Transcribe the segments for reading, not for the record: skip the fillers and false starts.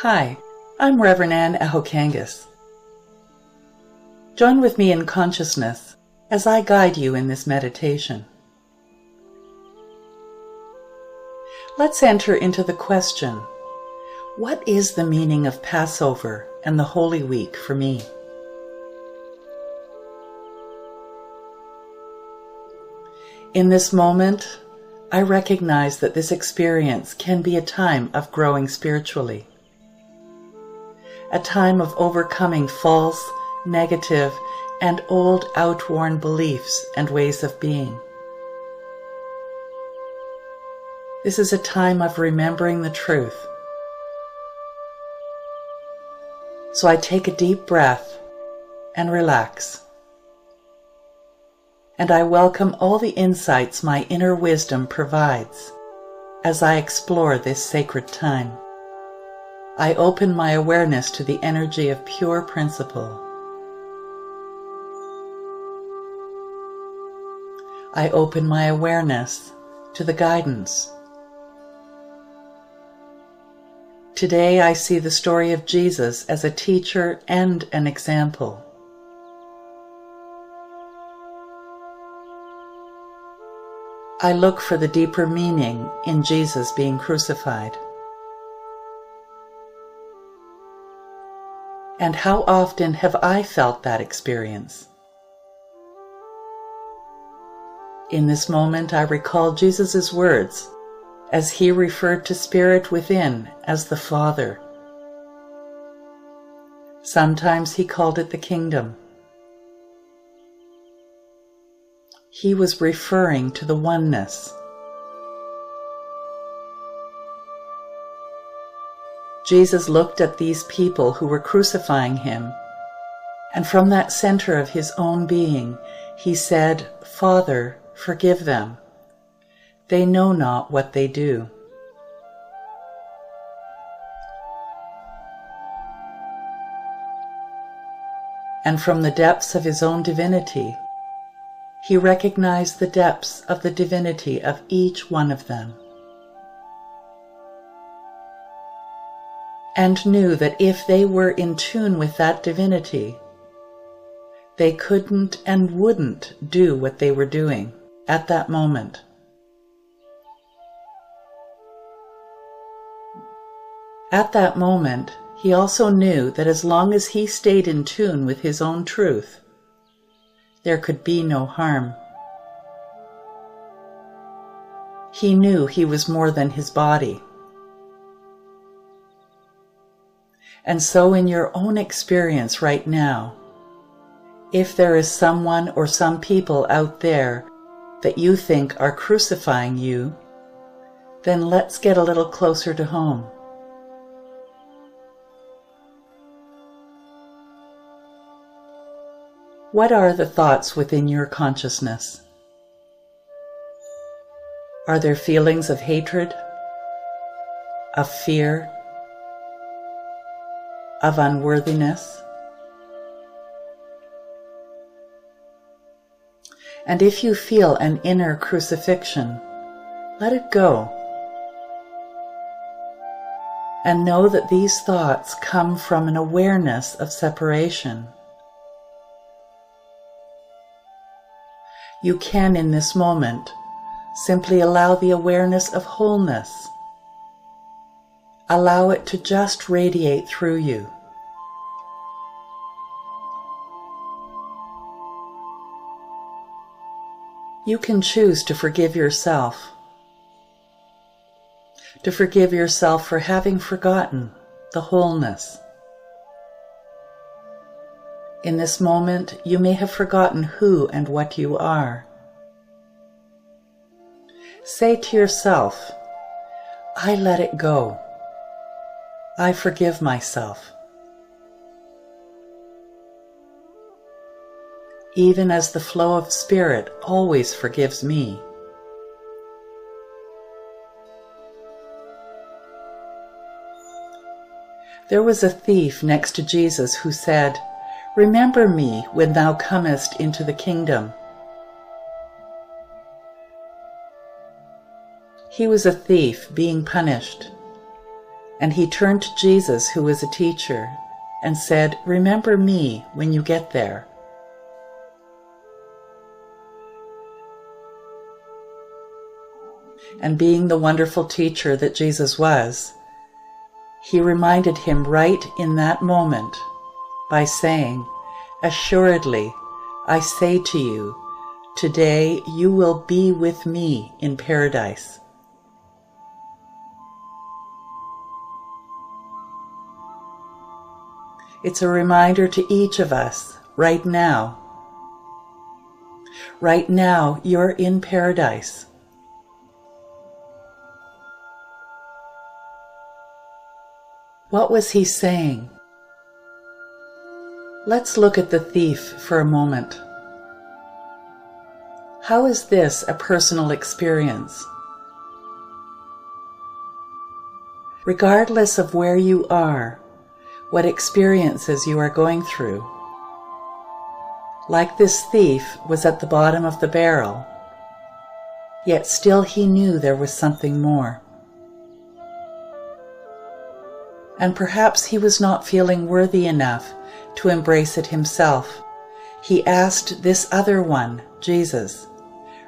Hi, I'm Reverend Anne Ahokangas. Join with me in consciousness as I guide you in this meditation. Let's enter into the question, what is the meaning of Passover and the Holy Week for me? In this moment, I recognize that this experience can be a time of growing spiritually, a time of overcoming false, negative, and old outworn beliefs and ways of being. This is a time of remembering the truth. So I take a deep breath and relax. And I welcome all the insights my inner wisdom provides as I explore this sacred time. I open my awareness to the energy of pure principle. I open my awareness to the guidance. Today I see the story of Jesus as a teacher and an example. I look for the deeper meaning in Jesus being crucified. And how often have I felt that experience? In this moment, I recall Jesus' words as he referred to Spirit within as the Father. Sometimes he called it the kingdom. He was referring to the oneness. Jesus looked at these people who were crucifying him, and from that center of his own being, he said, "Father, forgive them. They know not what they do." And from the depths of his own divinity, he recognized the depths of the divinity of each one of them, and knew that if they were in tune with that divinity, they couldn't and wouldn't do what they were doing at that moment. At that moment, he also knew that as long as he stayed in tune with his own truth, there could be no harm. He knew he was more than his body. And so in your own experience right now, if there is someone or some people out there that you think are crucifying you, then let's get a little closer to home. What are the thoughts within your consciousness? Are there feelings of hatred, of fear, of unworthiness? And if you feel an inner crucifixion, let it go. And know that these thoughts come from an awareness of separation. You can, in this moment, simply allow the awareness of wholeness. Allow it to just radiate through you. You can choose to forgive yourself. To forgive yourself for having forgotten the wholeness. In this moment, you may have forgotten who and what you are. Say to yourself, "I let it go. I forgive myself." Even as the flow of Spirit always forgives me. There was a thief next to Jesus who said, "Remember me when thou comest into the kingdom." He was a thief being punished. And he turned to Jesus, who was a teacher, and said, "Remember me when you get there." And being the wonderful teacher that Jesus was, he reminded him right in that moment by saying, "Assuredly, I say to you, today you will be with me in paradise." It's a reminder to each of us right now. Right now, you're in paradise. What was he saying? Let's look at the thief for a moment. How is this a personal experience? Regardless of where you are, what experiences you are going through, like this thief was at the bottom of the barrel, yet still he knew there was something more. And perhaps he was not feeling worthy enough to embrace it himself. He asked this other one, Jesus,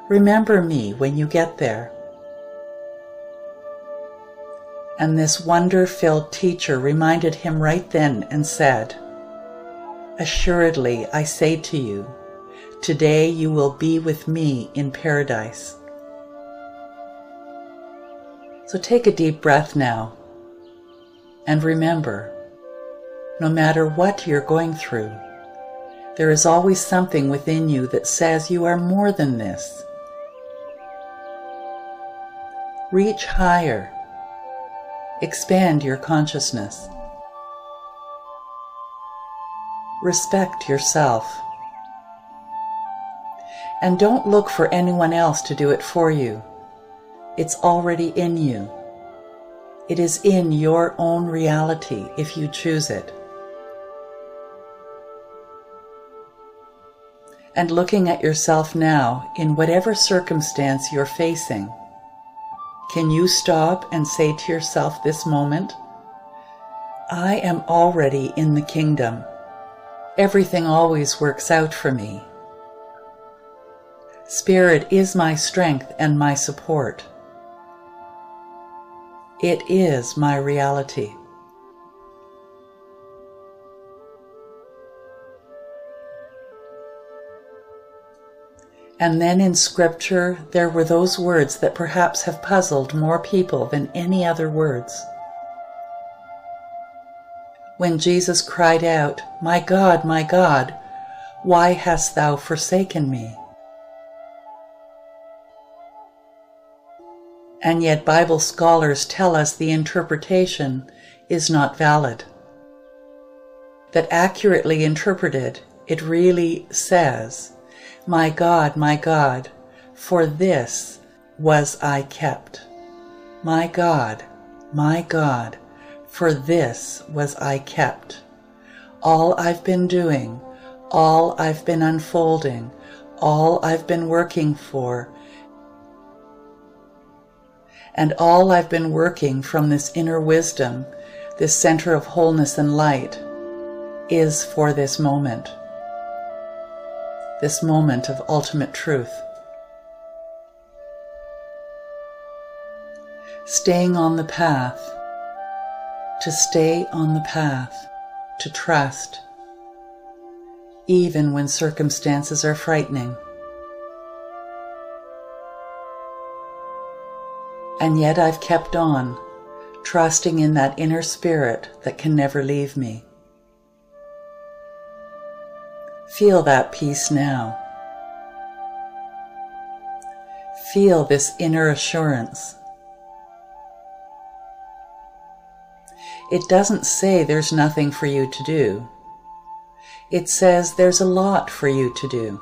"Remember me when you get there." And this wonder-filled teacher reminded him right then and said, "Assuredly, I say to you, today you will be with me in paradise." So take a deep breath now. And remember, no matter what you're going through, there is always something within you that says you are more than this. Reach higher. Expand your consciousness. Respect yourself. And don't look for anyone else to do it for you. It's already in you. It is in your own reality if you choose it. And looking at yourself now, in whatever circumstance you're facing, can you stop and say to yourself this moment, "I am already in the kingdom. Everything always works out for me. Spirit is my strength and my support. It is my reality." And then in Scripture, there were those words that perhaps have puzzled more people than any other words. When Jesus cried out, my God, why hast thou forsaken me?" And yet Bible scholars tell us the interpretation is not valid. That accurately interpreted, it really says, my God, for this was I kept. My God, for this was I kept. All I've been doing, all I've been unfolding, all I've been working for, and all I've been working from this inner wisdom, this center of wholeness and light, is for this moment of ultimate truth. Staying on the path, to stay on the path, to trust, even when circumstances are frightening. And yet I've kept on, trusting in that inner spirit that can never leave me. Feel that peace now. Feel this inner assurance. It doesn't say there's nothing for you to do. It says there's a lot for you to do.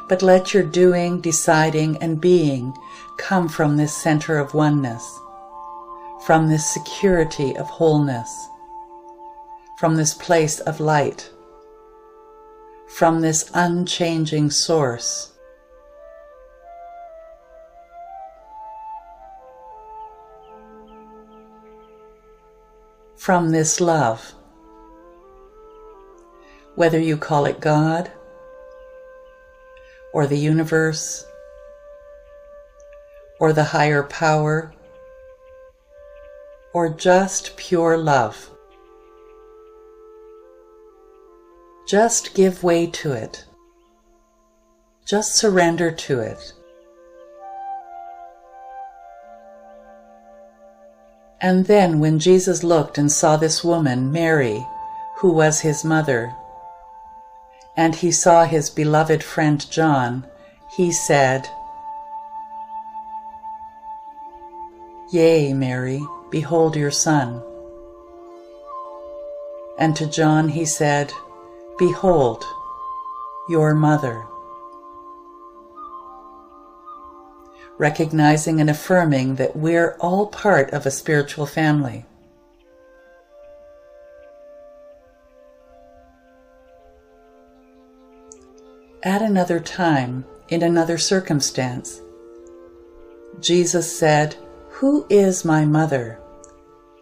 But let your doing, deciding, and being come from this center of oneness, from this security of wholeness, from this place of light, from this unchanging source. from this love. Whether you call it God, or the universe, or the higher power, or just pure love. Just give way to it. Just surrender to it. And then when Jesus looked and saw this woman, Mary, who was his mother, and he saw his beloved friend John, he said, "Yea, Mary, behold your son." And to John he said, "Behold, your mother." Recognizing and affirming that we're all part of a spiritual family. At another time, in another circumstance, Jesus said, "Who is my mother?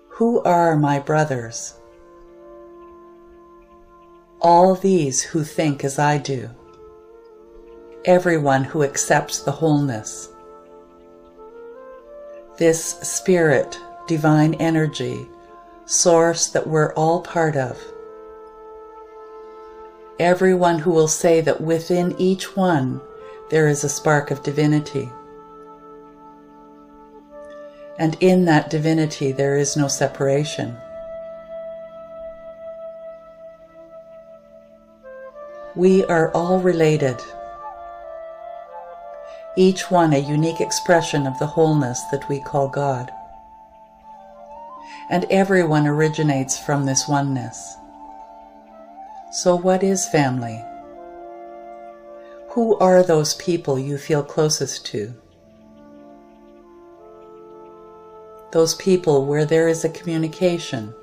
Who are my brothers?" All these who think as I do. Everyone who accepts the wholeness. This spirit, divine energy, source that we're all part of. Everyone who will say that within each one there is a spark of divinity. And in that divinity there is no separation. We are all related. Each one a unique expression of the wholeness that we call God. And everyone originates from this oneness. So what is family? Who are those people you feel closest to? Those people where there is a communication,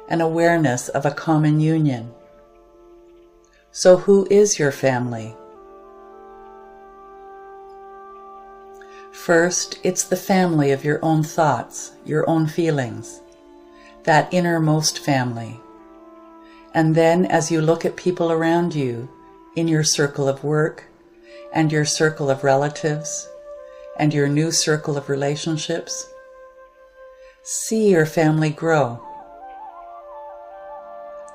an awareness of a common union. So who is your family? First, it's the family of your own thoughts, your own feelings, that innermost family. And then as you look at people around you, in your circle of work, and your circle of relatives, and your new circle of relationships, see your family grow.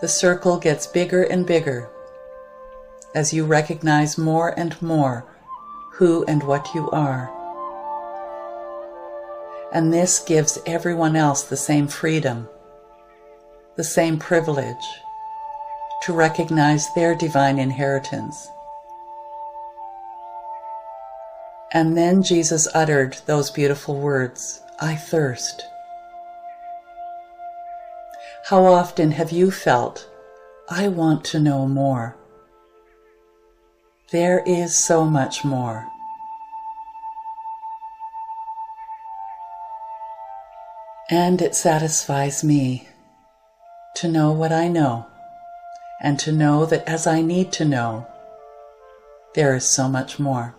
The circle gets bigger and bigger as you recognize more and more who and what you are. And this gives everyone else the same freedom, the same privilege to recognize their divine inheritance. And then Jesus uttered those beautiful words, "I thirst." How often have you felt, "I want to know more"? There is so much more. And it satisfies me to know what I know, and to know that as I need to know, there is so much more.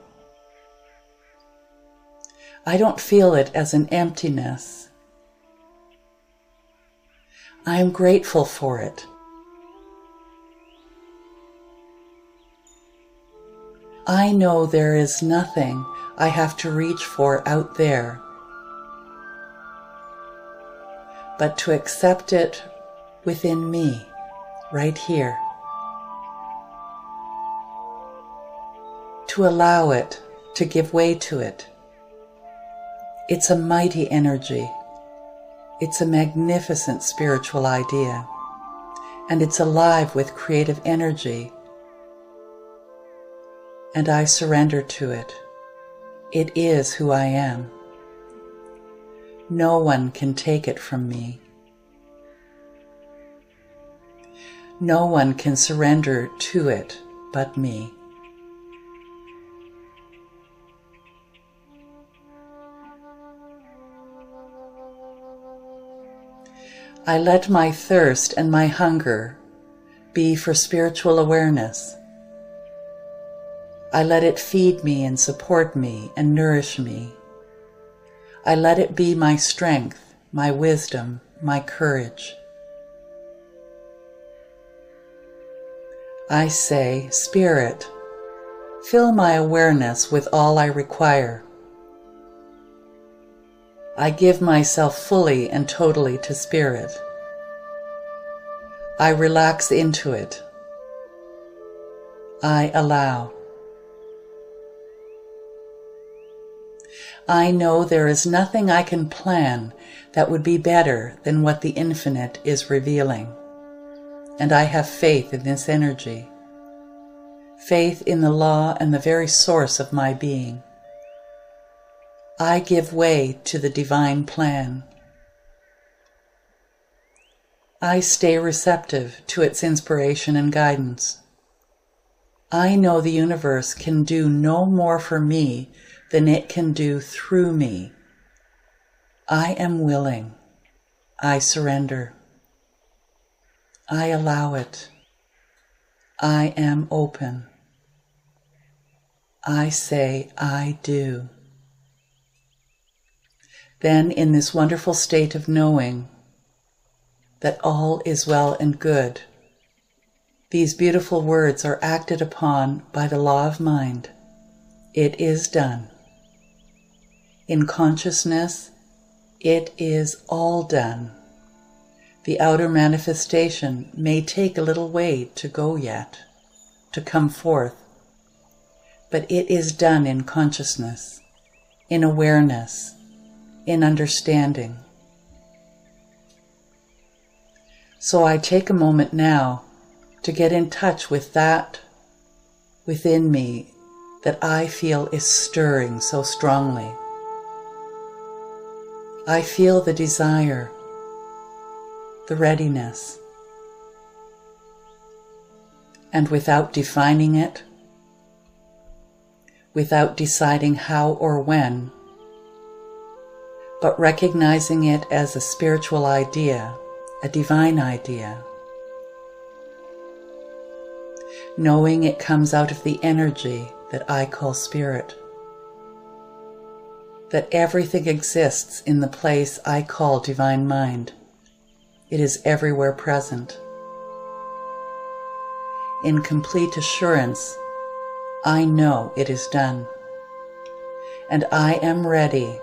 I don't feel it as an emptiness. I am grateful for it. I know there is nothing I have to reach for out there, but to accept it within me, right here. To allow it, to give way to it. It's a mighty energy. It's a magnificent spiritual idea. And it's alive with creative energy. And I surrender to it. It is who I am. No one can take it from me. No one can surrender to it but me. I let my thirst and my hunger be for spiritual awareness. I let it feed me and support me and nourish me. I let it be my strength, my wisdom, my courage. I say, Spirit, fill my awareness with all I require. I give myself fully and totally to Spirit. I relax into it. I allow. I know there is nothing I can plan that would be better than what the infinite is revealing. And I have faith in this energy, faith in the law and the very source of my being. I give way to the divine plan. I stay receptive to its inspiration and guidance. I know the universe can do no more for me than it can do through me. I am willing. I surrender. I allow it. I am open. I say, I do. Then, in this wonderful state of knowing that all is well and good, these beautiful words are acted upon by the law of mind. It is done. In consciousness, it is all done. The outer manifestation may take a little way to go yet, to come forth, but it is done in consciousness, in awareness, in understanding. So I take a moment now to get in touch with that within me that I feel is stirring so strongly. I feel the desire, the readiness, and without defining it, without deciding how or when, but recognizing it as a spiritual idea, a divine idea, knowing it comes out of the energy that I call spirit, that everything exists in the place I call divine mind. It is everywhere present. In complete assurance, I know it is done, and I am ready.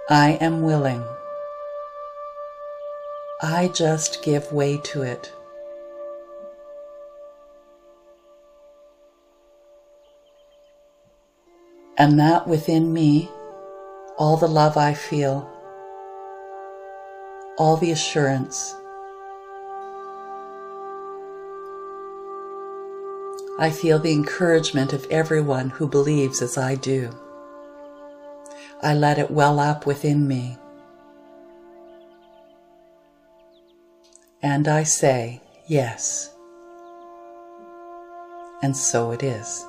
I am willing. I just give way to it. And that within me, all the love I feel, all the assurance, I feel the encouragement of everyone who believes as I do. I let it well up within me. And I say, yes. And so it is.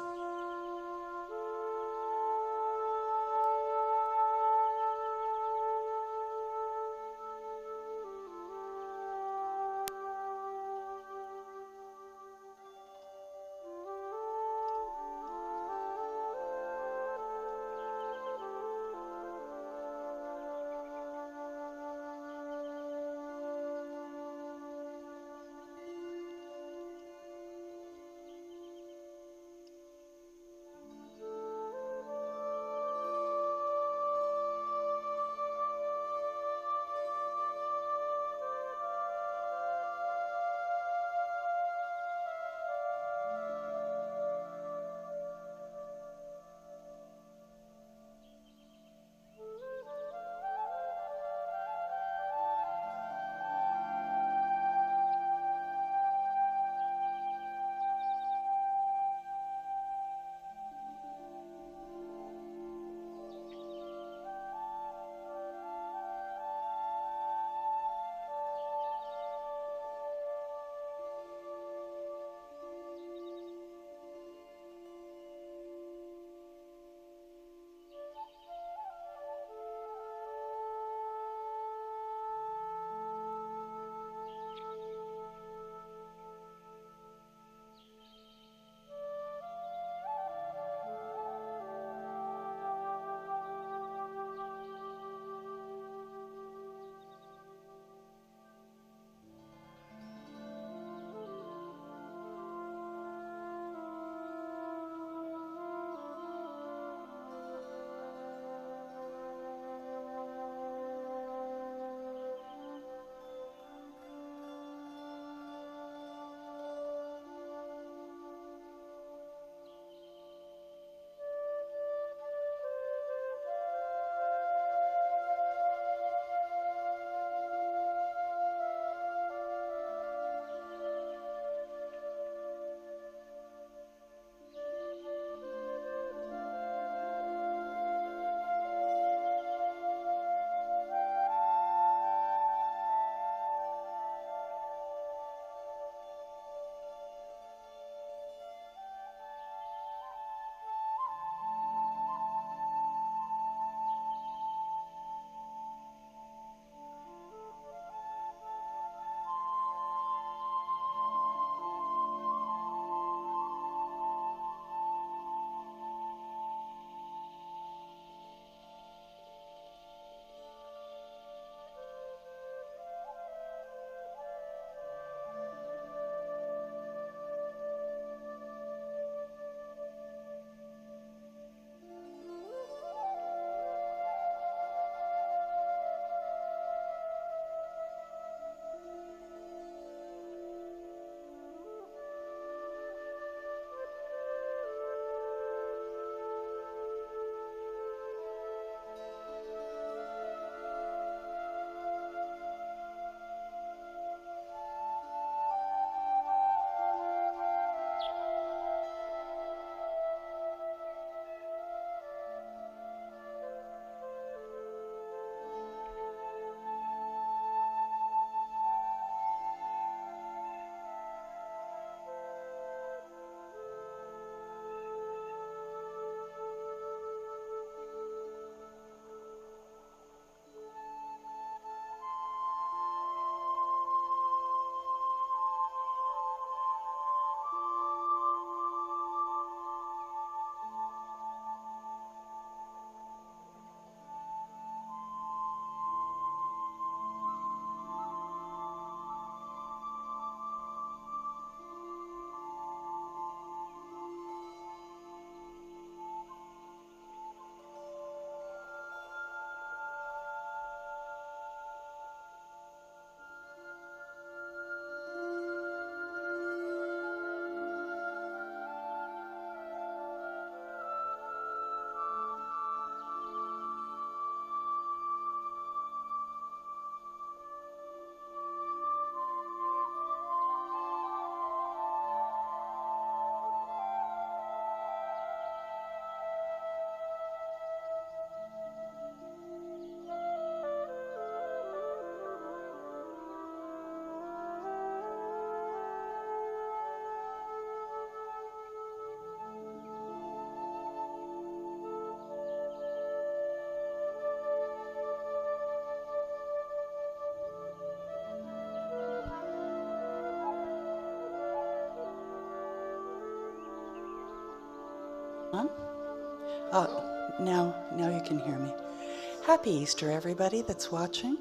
On? Now you can hear me. Happy Easter, everybody that's watching.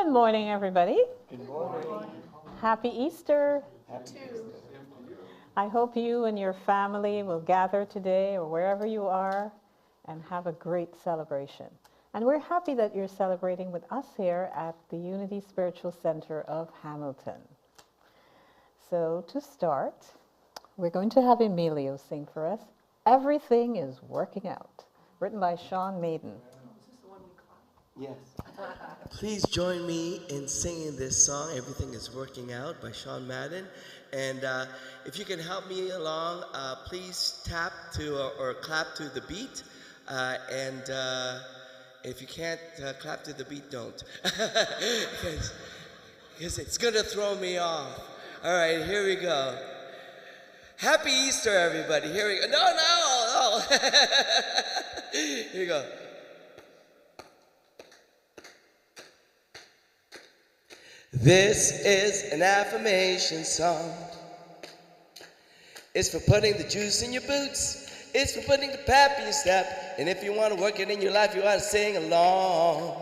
Good morning, everybody. Good morning. Happy Easter. Happy Easter. I hope you and your family will gather today or wherever you are and have a great celebration. And we're happy that you're celebrating with us here at the Unity Spiritual Center of Hamilton. So to start, we're going to have Emilio sing for us, Everything is Working Out, written by Sean Maiden. Yes. Please join me in singing this song, Everything is Working Out by Sean Madden. And if you can help me along, please tap to or clap to the beat. And if you can't clap to the beat, don't. Because it's going to throw me off. All right, here we go. Happy Easter, everybody. Here we go. No. Here we go. This is an affirmation song. It's for putting the juice in your boots. It's for putting the pep in your step. And if you want to work it in your life, you ought to sing along.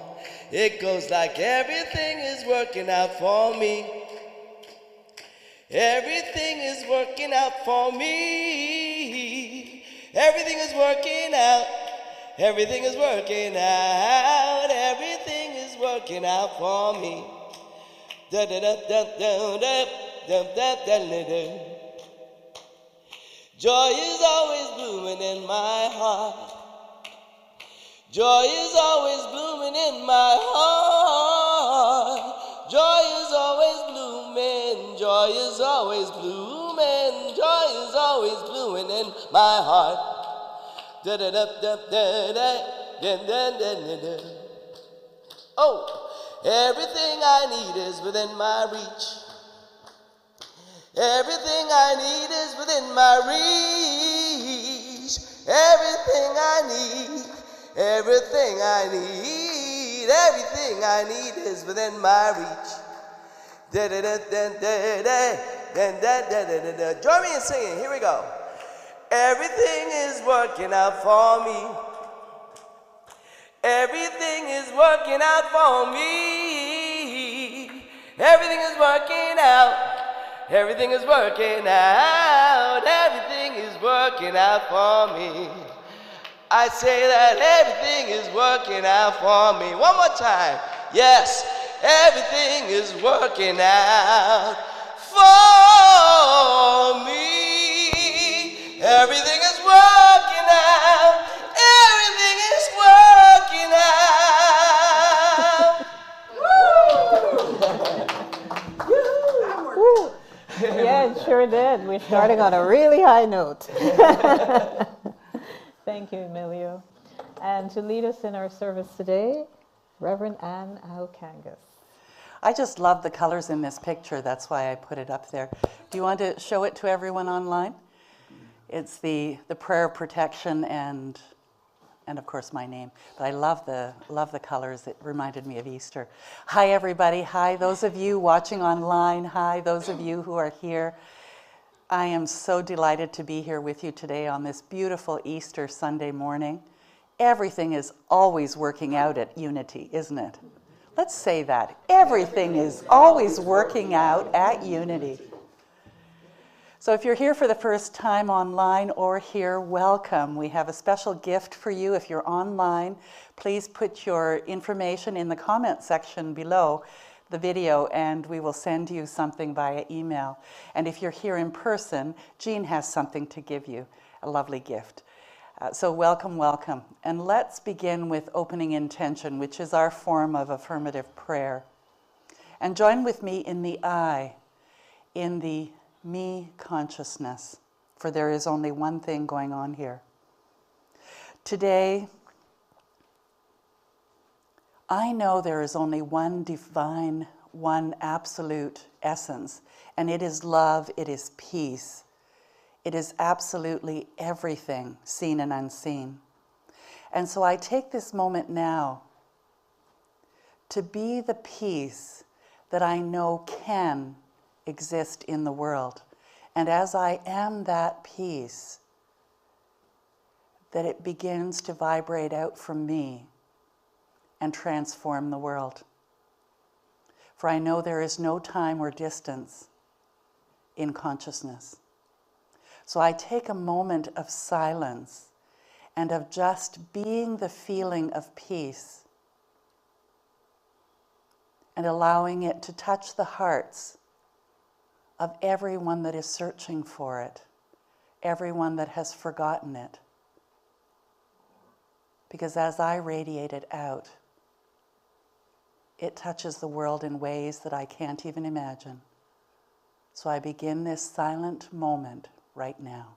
It goes like, everything is working out for me. Everything is working out for me. Everything is working out. Everything is working out. Everything is working out for me. Da da da da da da da da da. Joy is always blooming in my heart. Joy is always blooming in my heart. Joy is always blooming. Joy is always blooming. Joy is always blooming in my heart. Da da da da da da da da da da. Oh. Everything I need is within my reach. Everything I need is within my reach. Everything I need, everything I need, everything I need is within my reach. Da da da da da da da da da da da. Join me in singing. Here we go. Everything is working out for me. Everything is working out for me. Everything is working out. Everything is working out. Everything is working out for me. I say that everything is working out for me. One more time. Yes, everything is working out for me. Everything is working out. Everything is working out. Woo! Yeah, it sure did. We're starting on a really high note. Thank you, Emilio. And to lead us in our service today, Reverend Anne Aukangas. I just love the colors in this picture. That's why I put it up there. Do you want to show it to everyone online? It's the prayer of protection and of course my name. But I love the colors. It reminded me of Easter. Hi everybody. Hi those of you watching online. Hi those of you who are here. I am so delighted to be here with you today on this beautiful Easter Sunday morning. Everything is always working out at Unity, isn't it? Let's say that. Everything is always working out at Unity. So if you're here for the first time online or here, welcome. We have a special gift for you. If you're online, please put your information in the comment section below the video and we will send you something via email. And if you're here in person, Jean has something to give you, a lovely gift. So welcome, welcome. And let's begin with opening intention, which is our form of affirmative prayer. And join with me in the I, in the me consciousness, for there is only one thing going on here. Today, I know there is only one divine, one absolute essence, and it is love, it is peace. It is absolutely everything, seen and unseen. And so I take this moment now to be the peace that I know can exist in the world. And as I am that peace, that it begins to vibrate out from me and transform the world. For I know there is no time or distance in consciousness. So I take a moment of silence and of just being the feeling of peace and allowing it to touch the hearts of everyone that is searching for it, everyone that has forgotten it. Because as I radiate it out, it touches the world in ways that I can't even imagine. So I begin this silent moment right now.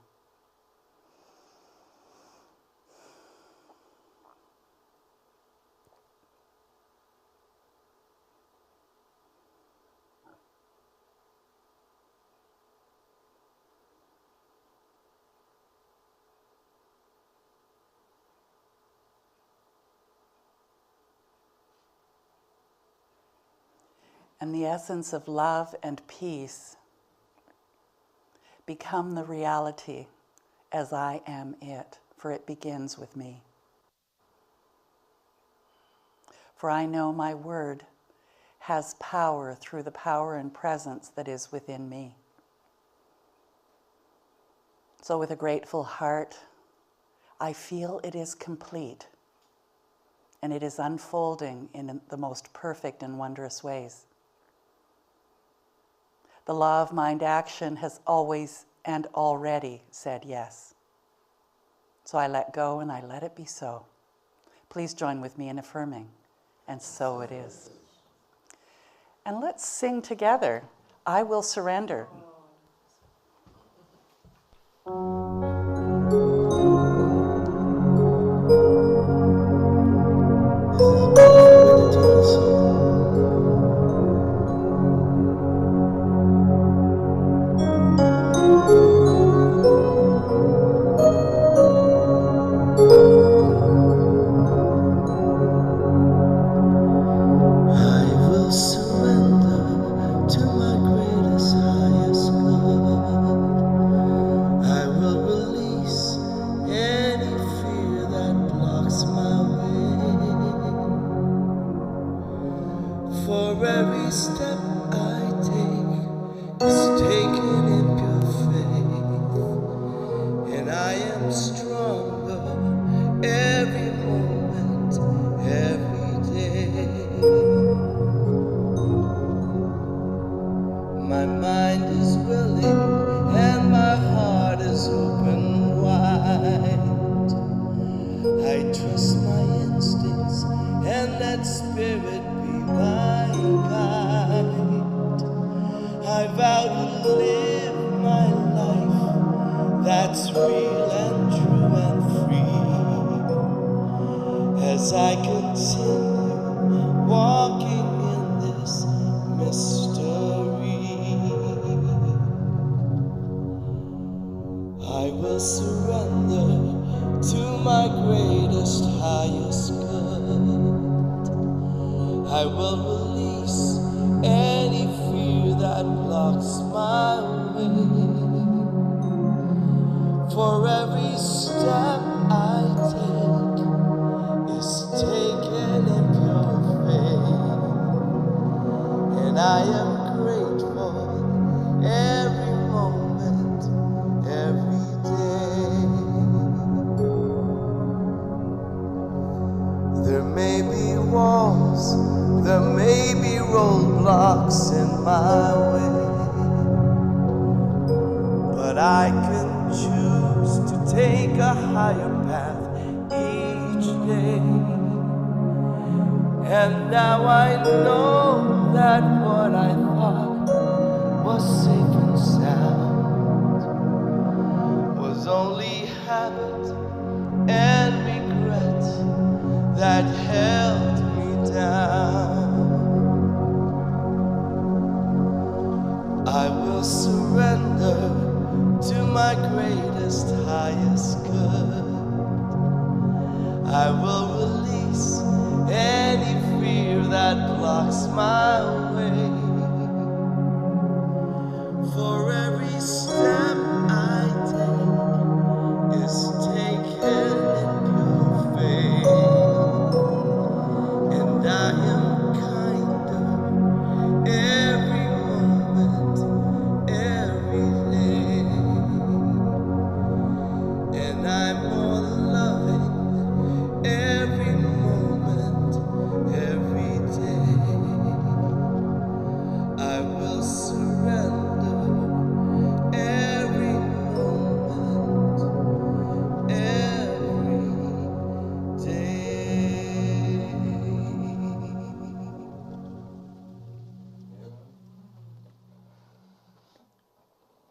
And the essence of love and peace become the reality as I am it, for it begins with me. For I know my word has power through the power and presence that is within me. So with a grateful heart, I feel it is complete, and it is unfolding in the most perfect and wondrous ways. The law of mind action has always and already said yes. So I let go and I let it be so. Please join with me in affirming, and so it is. And let's sing together, I Will Surrender.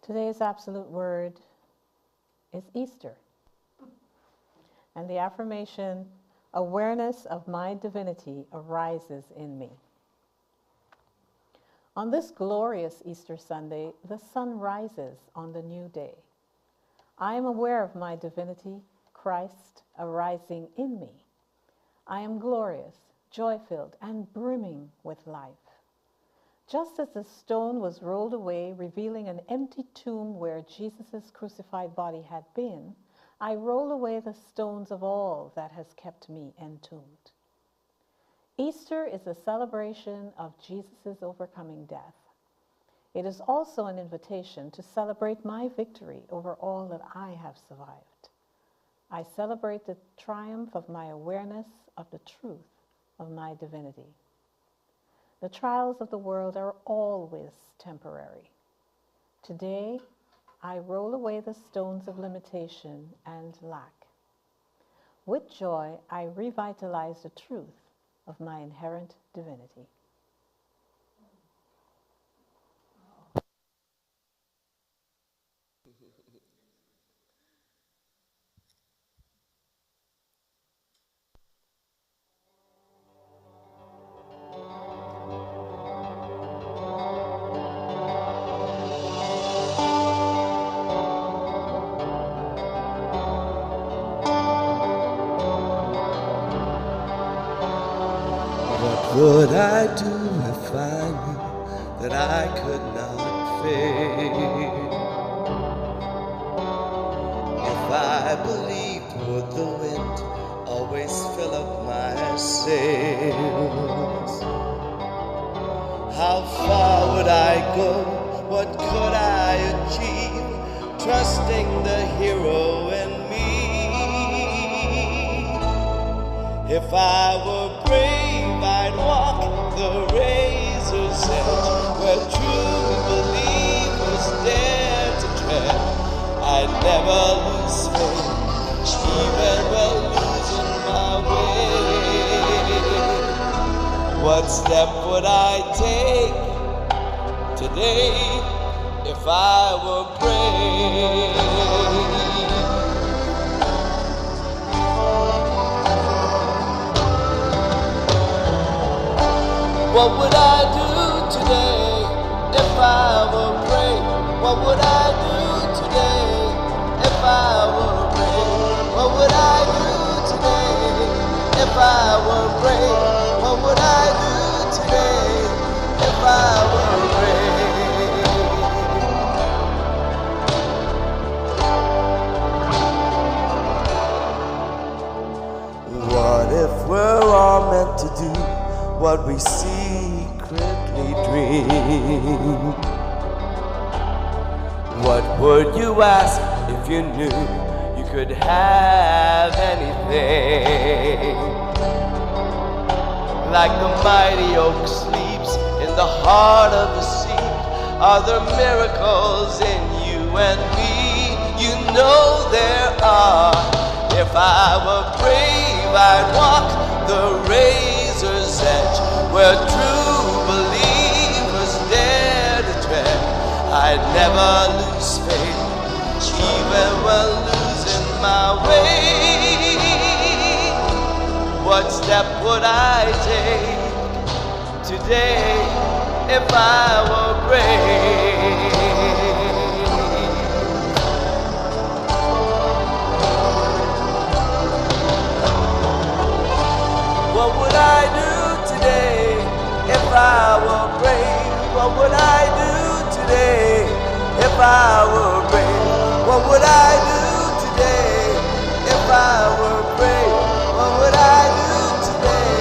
Today's absolute word is Easter. And the affirmation, awareness of my divinity arises in me. On this glorious Easter Sunday, the sun rises on the new day. I am aware of my divinity, Christ, arising in me. I am glorious, joy-filled, and brimming with life. Just as the stone was rolled away, revealing an empty tomb where Jesus' crucified body had been, I roll away the stones of all that has kept me entombed. Easter is a celebration of Jesus' overcoming death. It is also an invitation to celebrate my victory over all that I have survived. I celebrate the triumph of my awareness of the truth of my divinity. The trials of the world are always temporary. Today, I roll away the stones of limitation and lack. With joy, I revitalize the truth of my inherent divinity. What would I do if I knew that I could not fail? If I believed, would the wind always fill up my sails? How far would I go? What could I achieve? Trusting the hero in me. If I were brave, I'd walk the razor's edge where true believers dare to tread. I'd never lose faith, even when losing my way. What step would I take today if I were brave? What would I do today if I were brave? What would I do today if I were brave? What would I do today if I were brave? What would I do today if I were brave? What if we're all meant to do what we secretly dream? What would you ask if you knew you could have anything? Like the mighty oak sleeps in the heart of the sea, are there miracles in you and me? You know there are. If I were brave, I'd walk the razor's edge where true believers dare to tread. I'd never lose faith, even when losing my way. What step would I take today if I were brave? What would I do today if I were brave? What would I do today if I were brave? What would I do today if I were brave? What would I do today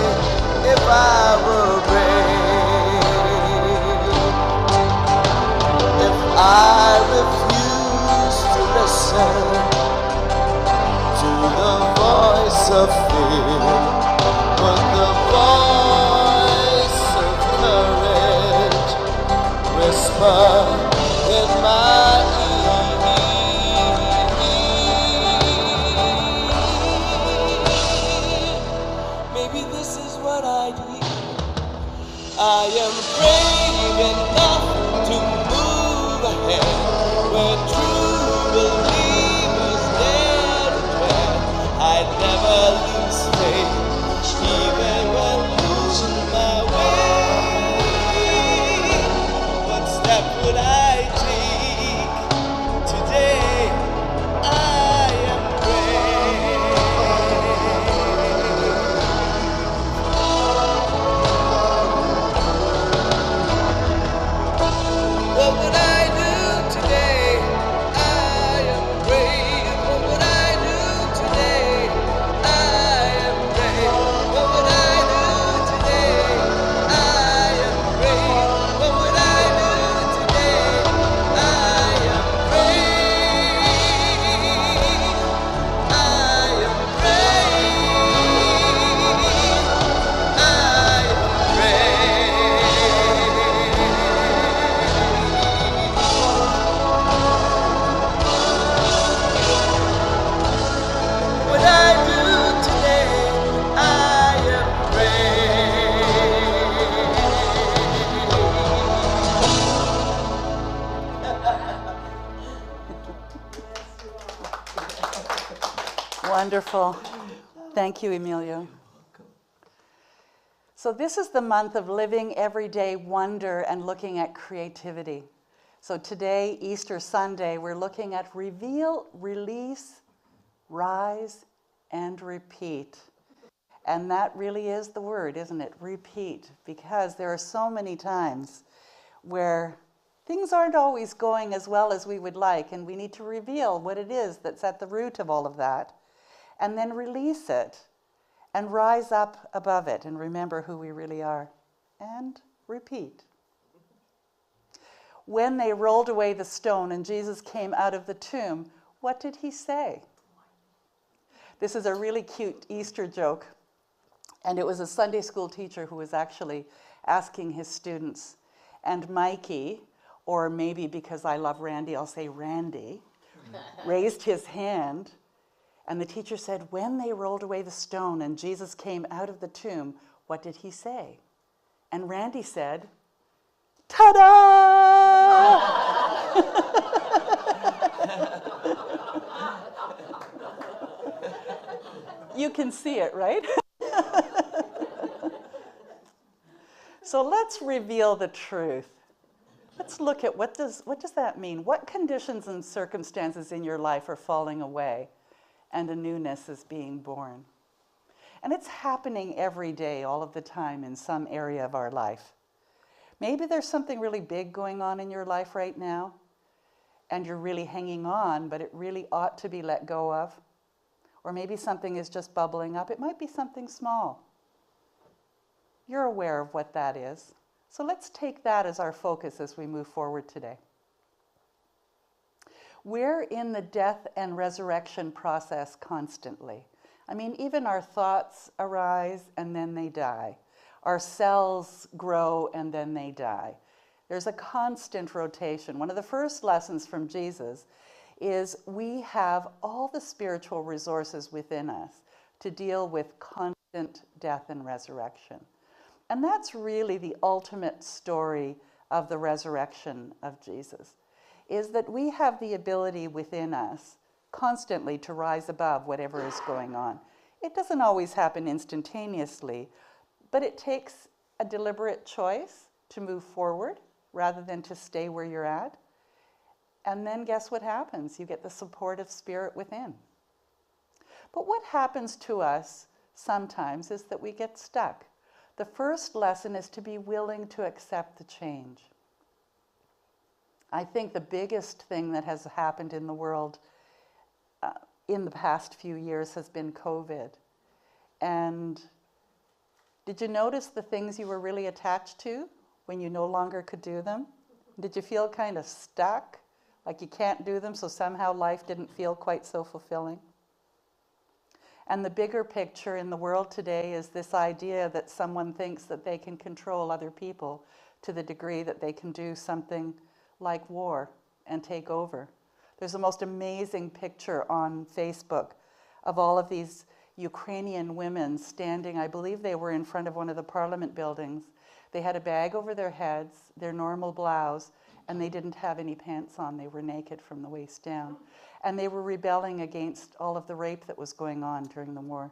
if I were brave? If I refuse to listen to the voice of fear, but the voice of courage whisper in my ear. Maybe this is what I need. I am brave enough to move ahead Wonderful. Thank you, Emilio. So this is the month of living everyday wonder and looking at creativity. So today, Easter Sunday, we're looking at reveal, release, rise, and repeat. And that really is the word, isn't it? Repeat. Because there are so many times where things aren't always going as well as we would like, and we need to reveal what it is that's at the root of all of that, and then release it, and rise up above it, and remember who we really are. And repeat. When they rolled away the stone and Jesus came out of the tomb, what did he say? This is a really cute Easter joke. And it was a Sunday school teacher who was actually asking his students. And Mikey, or maybe because I love Randy, I'll say Randy, raised his hand. And the teacher said, when they rolled away the stone and Jesus came out of the tomb, what did he say? And Randy said, ta-da! You can see it, right? So let's reveal the truth. Let's look at what does that mean? What conditions and circumstances in your life are falling away and a newness is being born? And it's happening every day, all of the time, in some area of our life. Maybe there's something really big going on in your life right now, and you're really hanging on, but it really ought to be let go of. Or maybe something is just bubbling up. It might be something small. You're aware of what that is. So let's take that as our focus as we move forward today. We're in the death and resurrection process constantly. I mean, even our thoughts arise and then they die. Our cells grow and then they die. There's a constant rotation. One of the first lessons from Jesus is we have all the spiritual resources within us to deal with constant death and resurrection. And that's really the ultimate story of the resurrection of Jesus, is that we have the ability within us constantly to rise above whatever is going on. It doesn't always happen instantaneously, but it takes a deliberate choice to move forward rather than to stay where you're at. And then guess what happens? You get the support of spirit within. But what happens to us sometimes is that we get stuck. The first lesson is to be willing to accept the change. I think the biggest thing that has happened in the world in the past few years has been COVID. And did you notice the things you were really attached to when you no longer could do them? Did you feel kind of stuck, like you can't do them, so somehow life didn't feel quite so fulfilling? And the bigger picture in the world today is this idea that someone thinks that they can control other people to the degree that they can do something like war and take over. There's the most amazing picture on Facebook of all of these Ukrainian women standing, I believe they were in front of one of the parliament buildings. They had a bag over their heads, their normal blouse, and they didn't have any pants on. They were naked from the waist down. And they were rebelling against all of the rape that was going on during the war.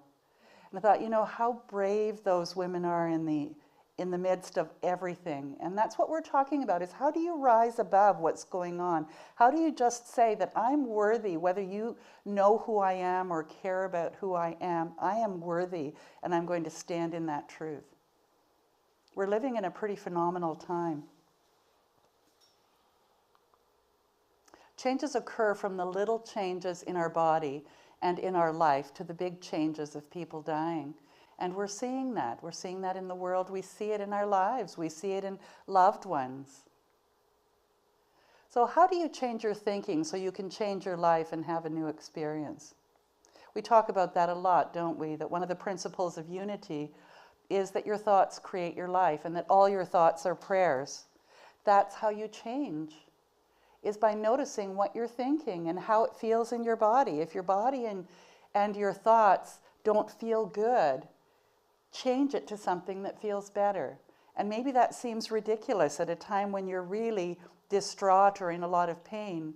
And I thought, you know, how brave those women are in the midst of everything. And that's what we're talking about, is how do you rise above what's going on? How do you just say that I'm worthy, whether you know who I am or care about who I am worthy, and I'm going to stand in that truth. We're living in a pretty phenomenal time. Changes occur from the little changes in our body and in our life to the big changes of people dying. And we're seeing that. We're seeing that in the world. We see it in our lives. We see it in loved ones. So how do you change your thinking so you can change your life and have a new experience? We talk about that a lot, don't we? That one of the principles of unity is that your thoughts create your life and that all your thoughts are prayers. That's how you change, is by noticing what you're thinking and how it feels in your body. If your body and your thoughts don't feel good, change it to something that feels better. And maybe that seems ridiculous at a time when you're really distraught or in a lot of pain.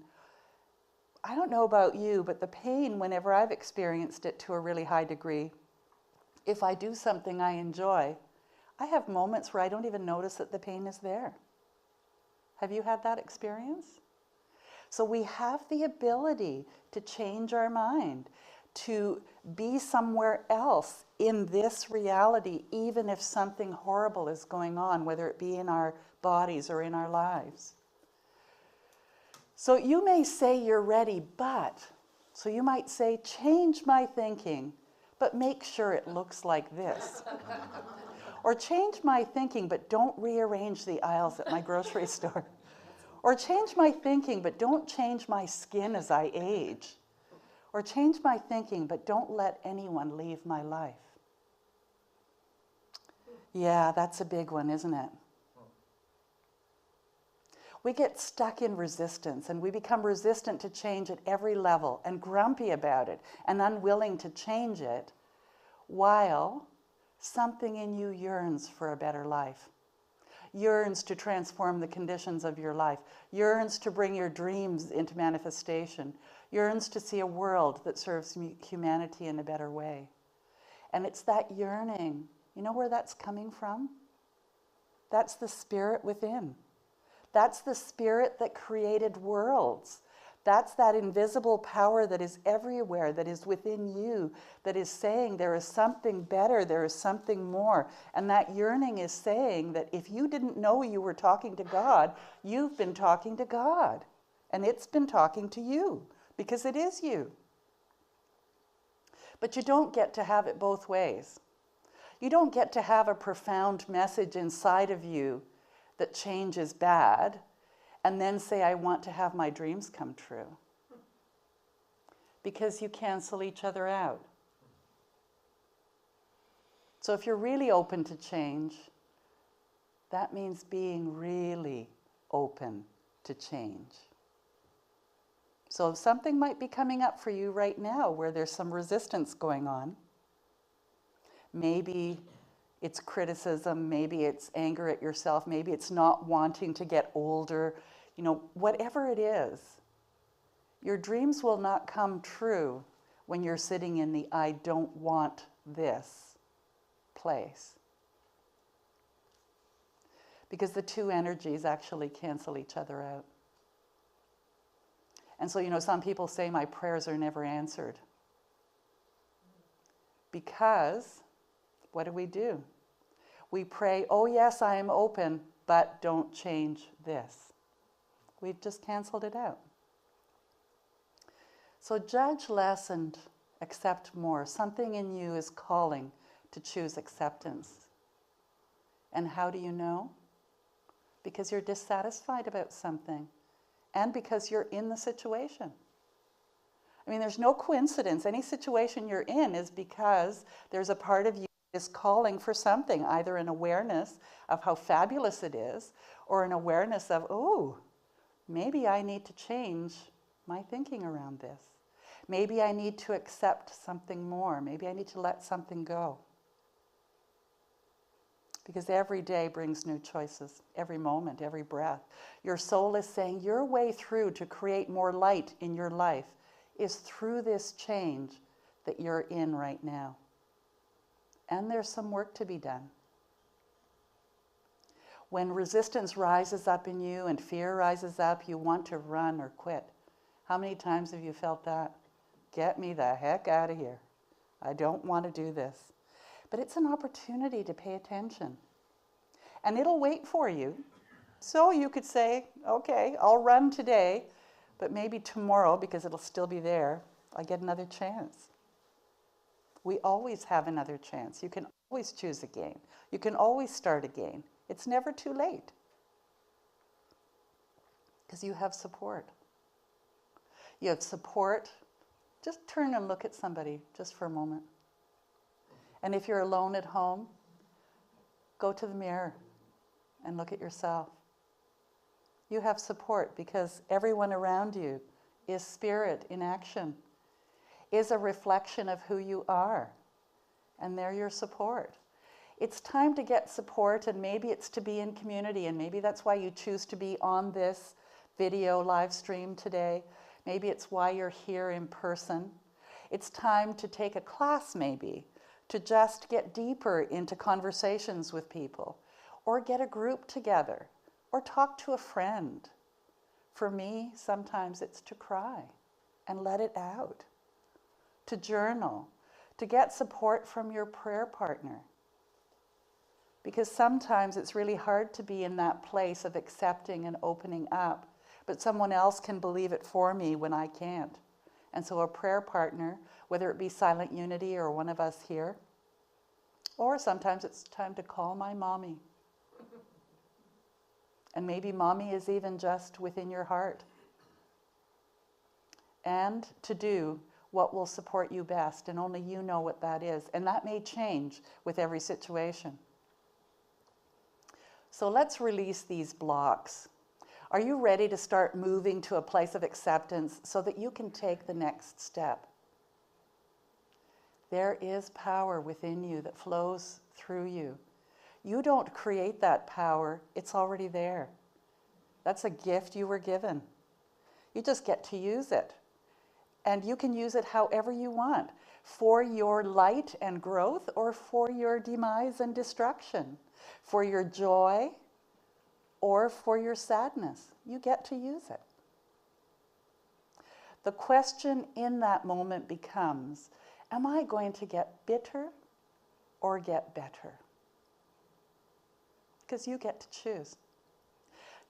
I don't know about you, but the pain, whenever I've experienced it to a really high degree, if I do something I enjoy, I have moments where I don't even notice that the pain is there. Have you had that experience? So we have the ability to change our mind, to be somewhere else in this reality, even if something horrible is going on, whether it be in our bodies or in our lives. So you may say you're ready, so you might say, change my thinking, but make sure it looks like this. Or change my thinking, but don't rearrange the aisles at my grocery store. Or change my thinking, but don't change my skin as I age. Or change my thinking, but don't let anyone leave my life. Yeah, that's a big one, isn't it? We get stuck in resistance, and we become resistant to change at every level, and grumpy about it, and unwilling to change it, while something in you yearns for a better life, yearns to transform the conditions of your life, yearns to bring your dreams into manifestation, yearns to see a world that serves humanity in a better way. And it's that yearning. You know where that's coming from? That's the spirit within. That's the spirit that created worlds. That's that invisible power that is everywhere, that is within you, that is saying there is something better, there is something more. And that yearning is saying that if you didn't know you were talking to God, you've been talking to God. And it's been talking to you, because it is you. But you don't get to have it both ways. You don't get to have a profound message inside of you that change is bad, and then say, I want to have my dreams come true. Because you cancel each other out. So if you're really open to change, that means being really open to change. So something might be coming up for you right now where there's some resistance going on. Maybe it's criticism, maybe it's anger at yourself, maybe it's not wanting to get older, whatever it is. Your dreams will not come true when you're sitting in the I don't want this place. Because the two energies actually cancel each other out. And so, some people say my prayers are never answered. Because what do? We pray, oh yes, I am open, but don't change this. We've just canceled it out. So judge less and accept more. Something in you is calling to choose acceptance. And how do you know? Because you're dissatisfied about something, and because you're in the situation. I mean, there's no coincidence. Any situation you're in is because there's a part of you that is calling for something, either an awareness of how fabulous it is, or an awareness of, oh, maybe I need to change my thinking around this. Maybe I need to accept something more. Maybe I need to let something go. Because every day brings new choices, every moment, every breath. Your soul is saying your way through to create more light in your life is through this change that you're in right now. And there's some work to be done. When resistance rises up in you and fear rises up, you want to run or quit. How many times have you felt that? Get me the heck out of here. I don't want to do this. But it's an opportunity to pay attention. And it'll wait for you. So you could say, okay, I'll run today, but maybe tomorrow, because it'll still be there, I get another chance. We always have another chance. You can always choose again. You can always start again. It's never too late. Because you have support. You have support. Just turn and look at somebody just for a moment. And if you're alone at home, go to the mirror and look at yourself. You have support because everyone around you is spirit in action, is a reflection of who you are, and they're your support. It's time to get support, and maybe it's to be in community, and maybe that's why you choose to be on this video live stream today. Maybe it's why you're here in person. It's time to take a class maybe, to just get deeper into conversations with people, or get a group together, or talk to a friend. For me, sometimes it's to cry and let it out, to journal, to get support from your prayer partner. Because sometimes it's really hard to be in that place of accepting and opening up, but someone else can believe it for me when I can't. And so a prayer partner, whether it be Silent Unity or one of us here, or sometimes it's time to call my mommy. And maybe mommy is even just within your heart. And to do what will support you best, and only you know what that is. And that may change with every situation. So let's release these blocks. Are you ready to start moving to a place of acceptance so that you can take the next step? There is power within you that flows through you. You don't create that power, it's already there. That's a gift you were given. You just get to use it. And you can use it however you want, for your light and growth or for your demise and destruction, for your joy or for your sadness. You get to use it. The question in that moment becomes, am I going to get bitter or get better? Because you get to choose.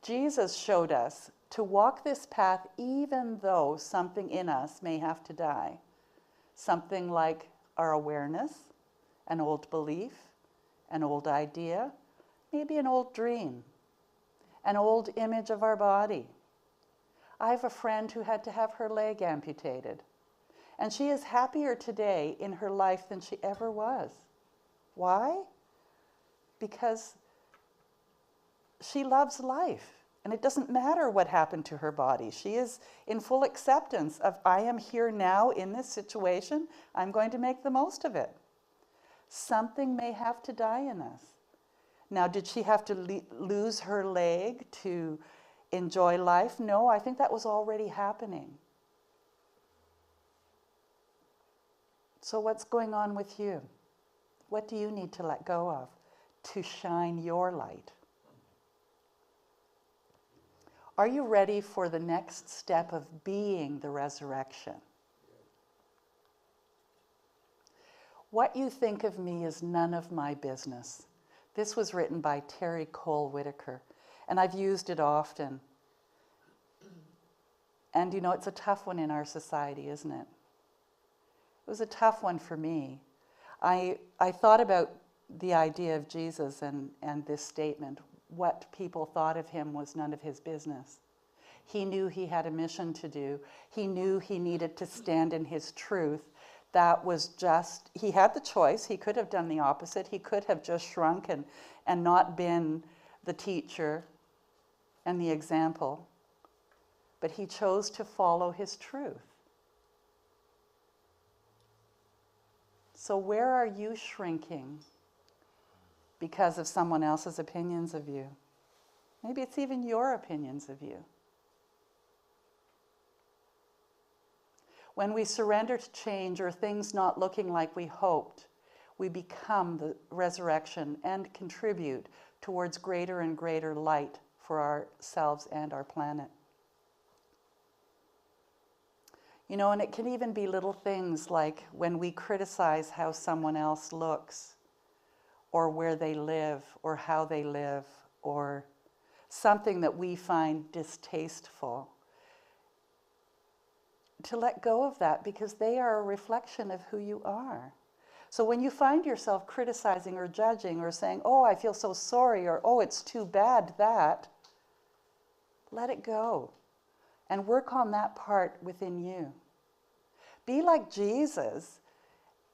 Jesus showed us to walk this path even though something in us may have to die. Something like our awareness, an old belief, an old idea, maybe an old dream, an old image of our body. I have a friend who had to have her leg amputated, and she is happier today in her life than she ever was. Why? Because she loves life, and it doesn't matter what happened to her body. She is in full acceptance of, I am here now in this situation, I'm going to make the most of it. Something may have to die in us. Now, did she have to lose her leg to enjoy life? No, I think that was already happening. So what's going on with you? What do you need to let go of to shine your light? Are you ready for the next step of being the resurrection? What you think of me is none of my business. This was written by Terry Cole Whitaker, and I've used it often. And you know, it's a tough one in our society, isn't it? It was a tough one for me. I thought about the idea of Jesus and this statement. What people thought of him was none of his business. He knew he had a mission to do. He knew he needed to stand in his truth. That was just, he had the choice. He could have done the opposite. He could have just shrunk and not been the teacher and the example. But he chose to follow his truth. So where are you shrinking because of someone else's opinions of you? Maybe it's even your opinions of you. When we surrender to change or things not looking like we hoped, we become the resurrection and contribute towards greater and greater light for ourselves and our planet. You know, and it can even be little things like when we criticize how someone else looks, or where they live, or how they live, or something that we find distasteful. To let go of that, because they are a reflection of who you are. So when you find yourself criticizing or judging or saying, oh, I feel so sorry, or oh, it's too bad that, let it go and work on that part within you. Be like Jesus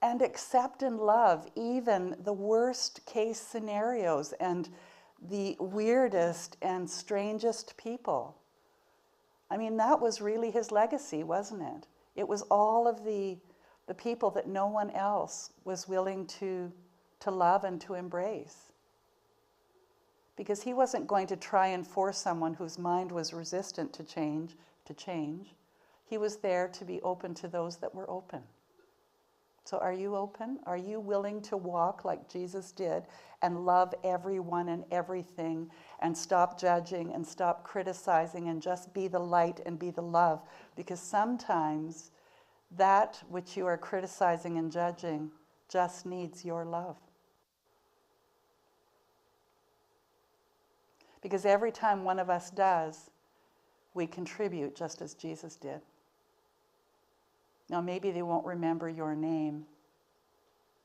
and accept and love even the worst case scenarios and the weirdest and strangest people. I mean, that was really his legacy, wasn't it? It was all of the people that no one else was willing to love and to embrace. Because he wasn't going to try and force someone whose mind was resistant to change. He was there to be open to those that were open. So are you open? Are you willing to walk like Jesus did and love everyone and everything and stop judging and stop criticizing and just be the light and be the love? Because sometimes that which you are criticizing and judging just needs your love. Because every time one of us does, we contribute just as Jesus did. Now, maybe they won't remember your name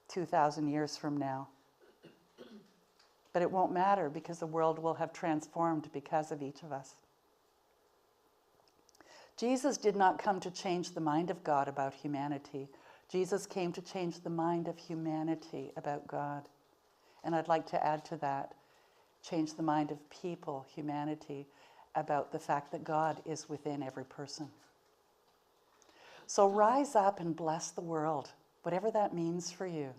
2,000 years from now. But it won't matter because the world will have transformed because of each of us. Jesus did not come to change the mind of God about humanity. Jesus came to change the mind of humanity about God. And I'd like to add to that, change the mind of people, humanity, about the fact that God is within every person. So rise up and bless the world, whatever that means for you.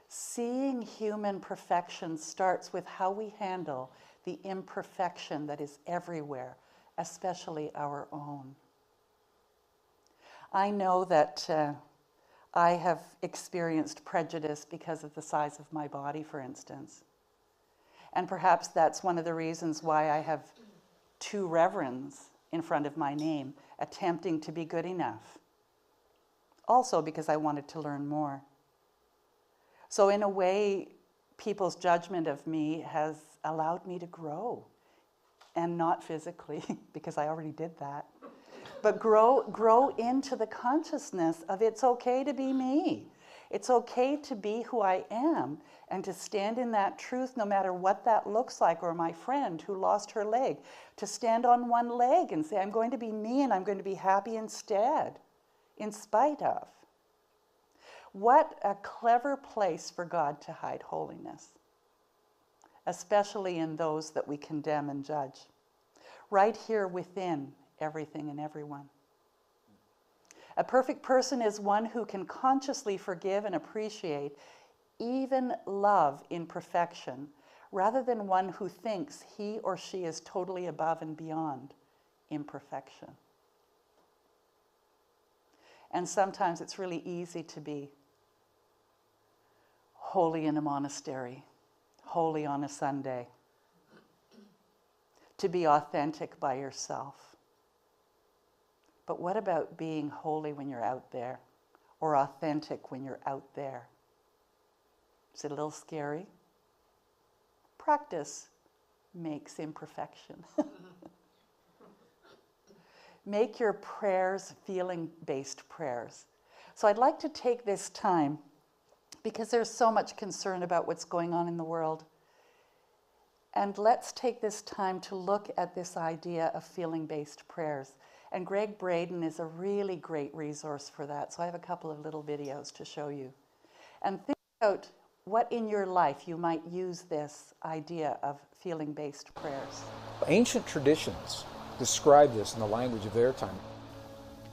Seeing human perfection starts with how we handle the imperfection that is everywhere, especially our own. I know that I have experienced prejudice because of the size of my body, for instance. And perhaps that's one of the reasons why I have 2 reverends in front of my name, attempting to be good enough. Also because I wanted to learn more. So in a way, people's judgment of me has allowed me to grow. And not physically, because I already did that. But grow into the consciousness of it's okay to be me. It's okay to be who I am and to stand in that truth no matter what that looks like. Or my friend who lost her leg, to stand on one leg and say, I'm going to be me and I'm going to be happy instead, in spite of. What a clever place for God to hide holiness, especially in those that we condemn and judge. Right here within everything and everyone. A perfect person is one who can consciously forgive and appreciate, even love imperfection, rather than one who thinks he or she is totally above and beyond imperfection. And sometimes it's really easy to be holy in a monastery, holy on a Sunday, to be authentic by yourself. But what about being holy when you're out there, or authentic when you're out there? Is it a little scary? Practice makes imperfection. Make your prayers feeling-based prayers. So I'd like to take this time, because there's so much concern about what's going on in the world, and let's take this time to look at this idea of feeling-based prayers. And Greg Braden is a really great resource for that. So I have a couple of little videos to show you. And think about what in your life you might use this idea of feeling-based prayers. Ancient traditions describe this in the language of their time.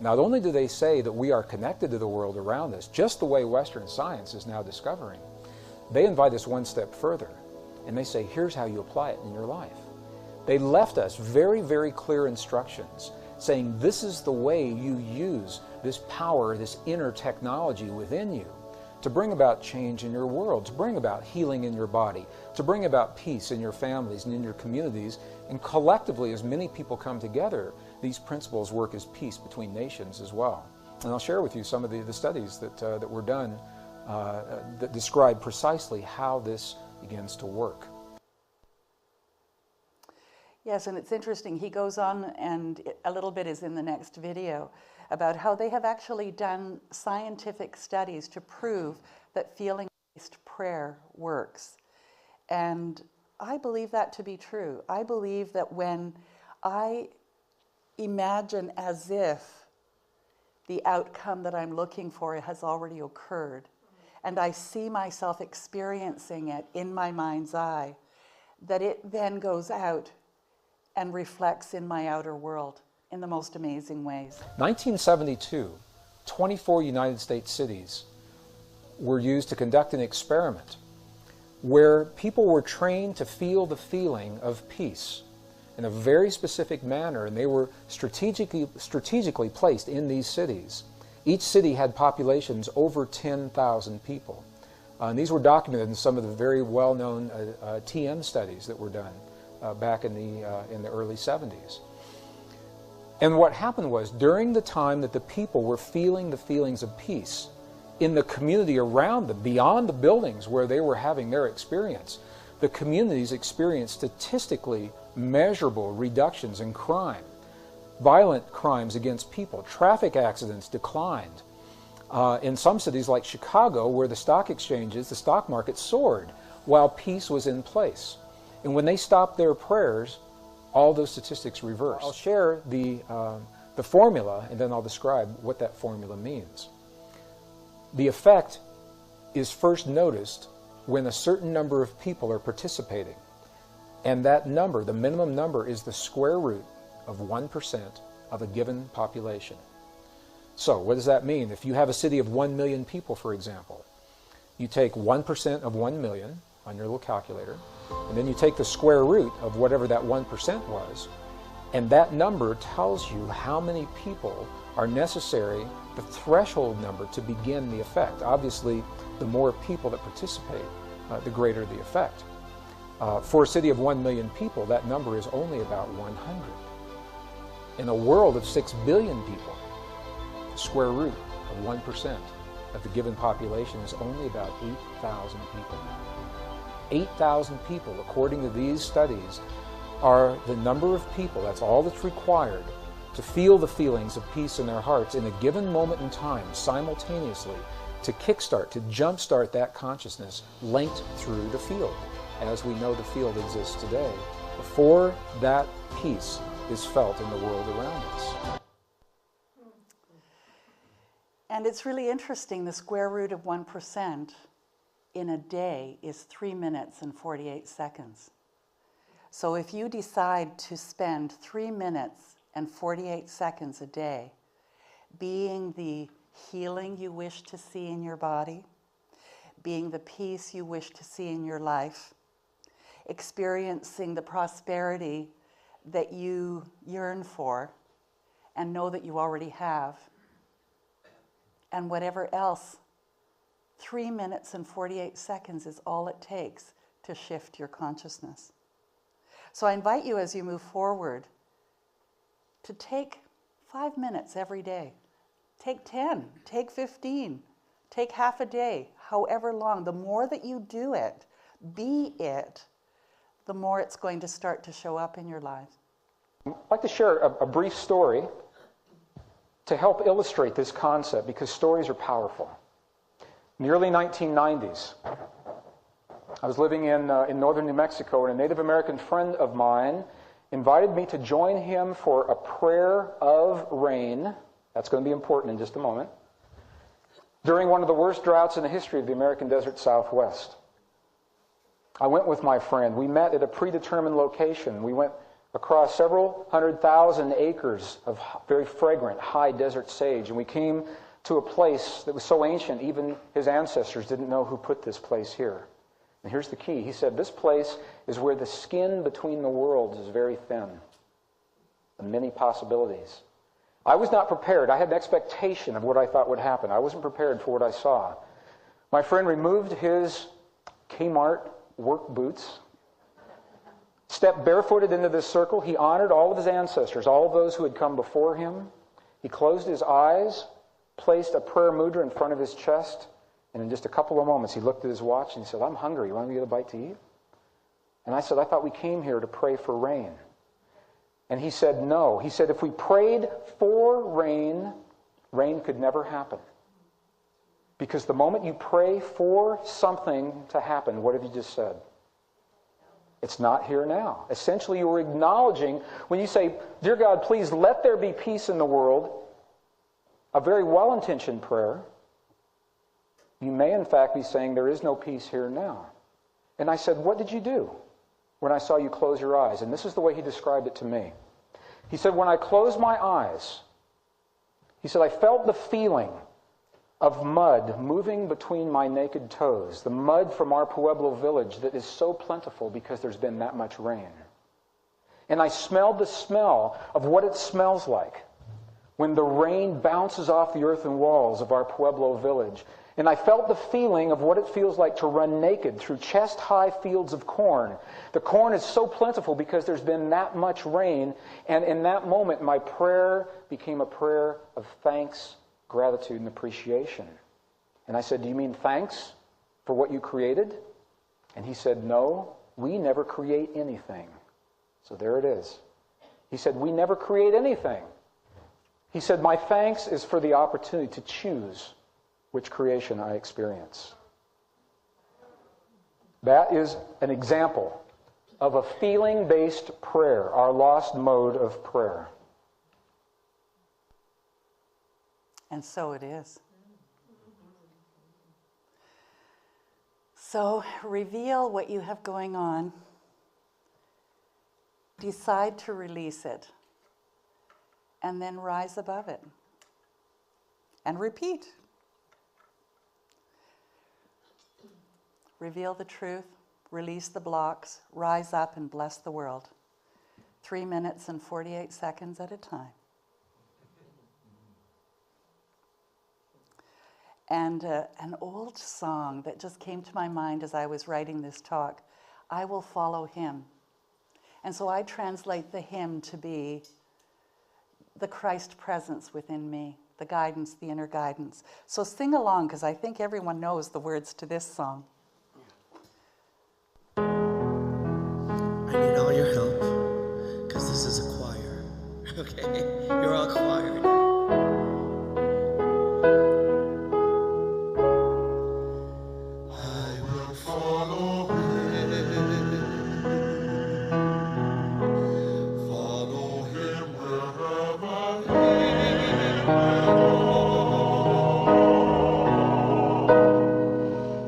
Not only do they say that we are connected to the world around us, just the way Western science is now discovering, they invite us one step further. And they say, here's how you apply it in your life. They left us very, very clear instructions saying this is the way you use this power, this inner technology within you to bring about change in your world, to bring about healing in your body, to bring about peace in your families and in your communities. And collectively, as many people come together, these principles work as peace between nations as well. And I'll share with you some of the studies that were done that describe precisely how this begins to work. Yes, and it's interesting. He goes on, and a little bit is in the next video, about how they have actually done scientific studies to prove that feeling-based prayer works. And I believe that to be true. I believe that when I imagine as if the outcome that I'm looking for has already occurred, and I see myself experiencing it in my mind's eye, that it then goes out and reflects in my outer world in the most amazing ways. 1972, 24 United States cities were used to conduct an experiment where people were trained to feel the feeling of peace in a very specific manner, and they were strategically placed in these cities. Each city had populations over 10,000 people. And these were documented in some of the very well-known TM studies that were done back in the early 70s. And what happened was, during the time that the people were feeling the feelings of peace in the community around them, beyond the buildings where they were having their experience, the communities experienced statistically measurable reductions in crime. Violent crimes against people, traffic accidents declined. In some cities like Chicago, where the stock exchanges, the stock market soared while peace was in place. And when they stopped their prayers, all those statistics reversed. I'll share the formula, and then I'll describe what that formula means. The effect is first noticed when a certain number of people are participating. And that number, the minimum number, is the square root of 1% of a given population. So what does that mean? If you have a city of 1 million people, for example, you take 1% of 1 million on your little calculator, and then you take the square root of whatever that 1% was, and that number tells you how many people are necessary, the threshold number to begin the effect. Obviously, the more people that participate, the greater the effect. For a city of 1 million people, that number is only about 100. In a world of 6 billion people, the square root of 1% of the given population is only about 8,000 people. 8,000 people, according to these studies, are the number of people, that's all that's required, to feel the feelings of peace in their hearts in a given moment in time, simultaneously, to kickstart, to jumpstart that consciousness linked through the field, as we know the field exists today, before that peace is felt in the world around us. And it's really interesting, the square root of 1% in a day is 3 minutes and 48 seconds. So if you decide to spend 3 minutes and 48 seconds a day being the healing you wish to see in your body, being the peace you wish to see in your life, experiencing the prosperity that you yearn for and know that you already have, and whatever else, 3 minutes and 48 seconds is all it takes to shift your consciousness. So I invite you, as you move forward, to take 5 minutes every day. Take 10, take 15, take half a day, however long. The more that you do it, be it, the more it's going to start to show up in your life. I'd like to share a brief story to help illustrate this concept, because stories are powerful. In the early 1990s, I was living in northern New Mexico, and a Native American friend of mine invited me to join him for a prayer of rain. That's going to be important in just a moment. During one of the worst droughts in the history of the American desert Southwest. I went with my friend. We met at a predetermined location. We went across several 100,000 acres of very fragrant, high desert sage, and we came to a place that was so ancient, even his ancestors didn't know who put this place here. And here's the key. He said, this place is where the skin between the worlds is very thin. And many possibilities. I was not prepared. I had an expectation of what I thought would happen. I wasn't prepared for what I saw. My friend removed his Kmart work boots, stepped barefooted into this circle. He honored all of his ancestors, all of those who had come before him. He closed his eyes, placed a prayer mudra in front of his chest, and in just a couple of moments he looked at his watch and he said, I'm hungry. You want me to get a bite to eat? And I said, I thought we came here to pray for rain. And he said, no. He said, if we prayed for rain, rain could never happen. Because the moment you pray for something to happen, what have you just said? It's not here now. Essentially, you're acknowledging, when you say, Dear God, please let there be peace in the world, a very well-intentioned prayer, you may in fact be saying there is no peace here now. And I said, what did you do when I saw you close your eyes? And this is the way he described it to me. He said, when I closed my eyes, he said, I felt the feeling of mud moving between my naked toes, the mud from our Pueblo village that is so plentiful because there's been that much rain. And I smelled the smell of what it smells like when the rain bounces off the earthen walls of our Pueblo village. And I felt the feeling of what it feels like to run naked through chest-high fields of corn. The corn is so plentiful because there's been that much rain. And in that moment, my prayer became a prayer of thanks, gratitude, and appreciation. And I said, "Do you mean thanks for what you created?" And he said, "No, we never create anything." So there it is. He said, "We never create anything." He said, "My thanks is for the opportunity to choose which creation I experience." That is an example of a feeling-based prayer, our lost mode of prayer. And so it is. So reveal what you have going on. Decide to release it. And then rise above it. And repeat. Reveal the truth, release the blocks, rise up and bless the world. 3 minutes and 48 seconds at a time. And an old song that just came to my mind as I was writing this talk, "I will follow him." And so I translate the hymn to be the Christ presence within me, the guidance, the inner guidance. So sing along, because I think everyone knows the words to this song. I need all your help, because this is a choir. Okay? You're all choir now. I will follow him. Follow him wherever he may go.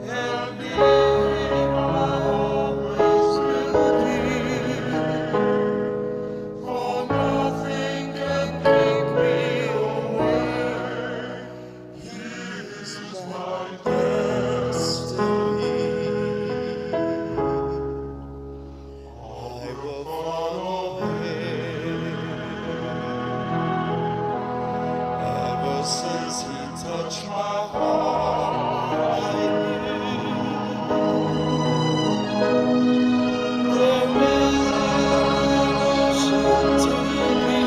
And he always will be. For nothing can keep me away. He is my destiny. I will follow him. Ever since he touched my heart, I knew there is an ocean to be,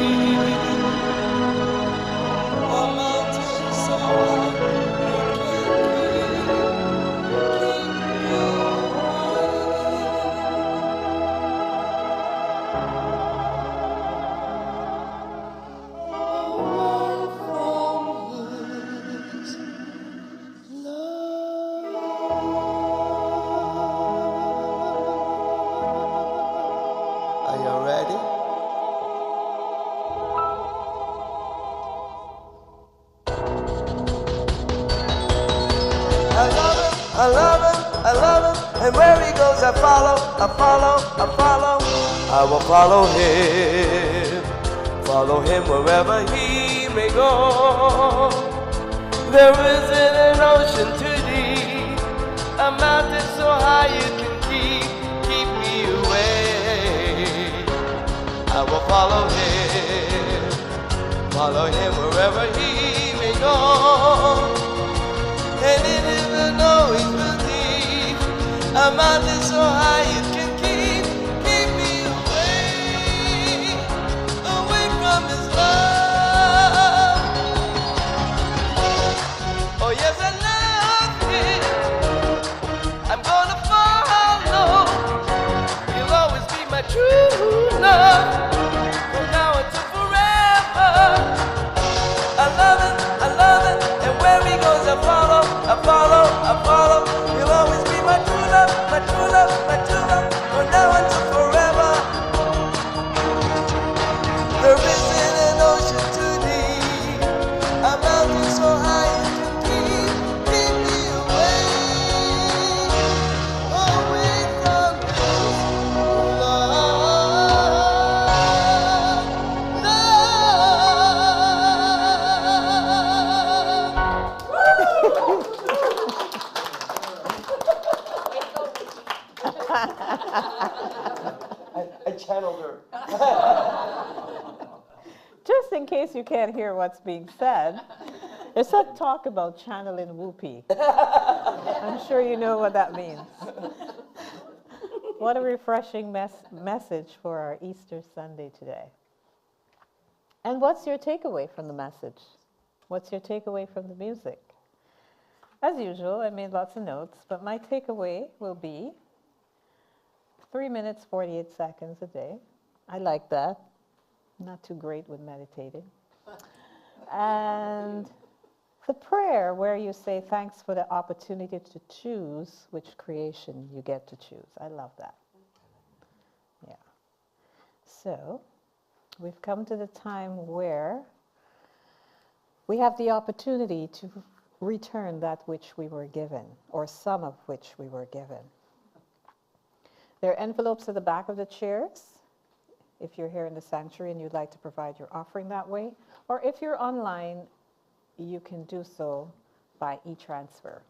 a mountain so high you can't keep me away from his love. Are you ready? I love him, I love him, I love him, and where he goes I follow, I follow, I follow. I will follow him wherever he may go. There isn't an ocean too deep, a mountain so high you can keep me away. I will follow him wherever he may go. And it isn't always believe, a mountain so high it can keep me away from his love. Oh yes, I love him. I'm gonna follow. He'll always be my true love, from now until forever. I love it, and where he goes I follow, I follow, I follow. He'll always be my true love, my true love, my true love. case you can't hear what's being said, there's some talk about channeling whoopee. I'm sure you know what that means. What a refreshing message for our Easter Sunday today. And what's your takeaway from the message? What's your takeaway from the music? As usual, I made lots of notes, but my takeaway will be 3 minutes, 48 seconds a day. I like that. Not too great with meditating. And the prayer where you say thanks for the opportunity to choose which creation you get to choose. I love that. Yeah. So we've come to the time where we have the opportunity to return that which we were given, or some of which we were given. There are envelopes at the back of the chairs if you're here in the sanctuary and you'd like to provide your offering that way. Or if you're online, you can do so by e-transfer.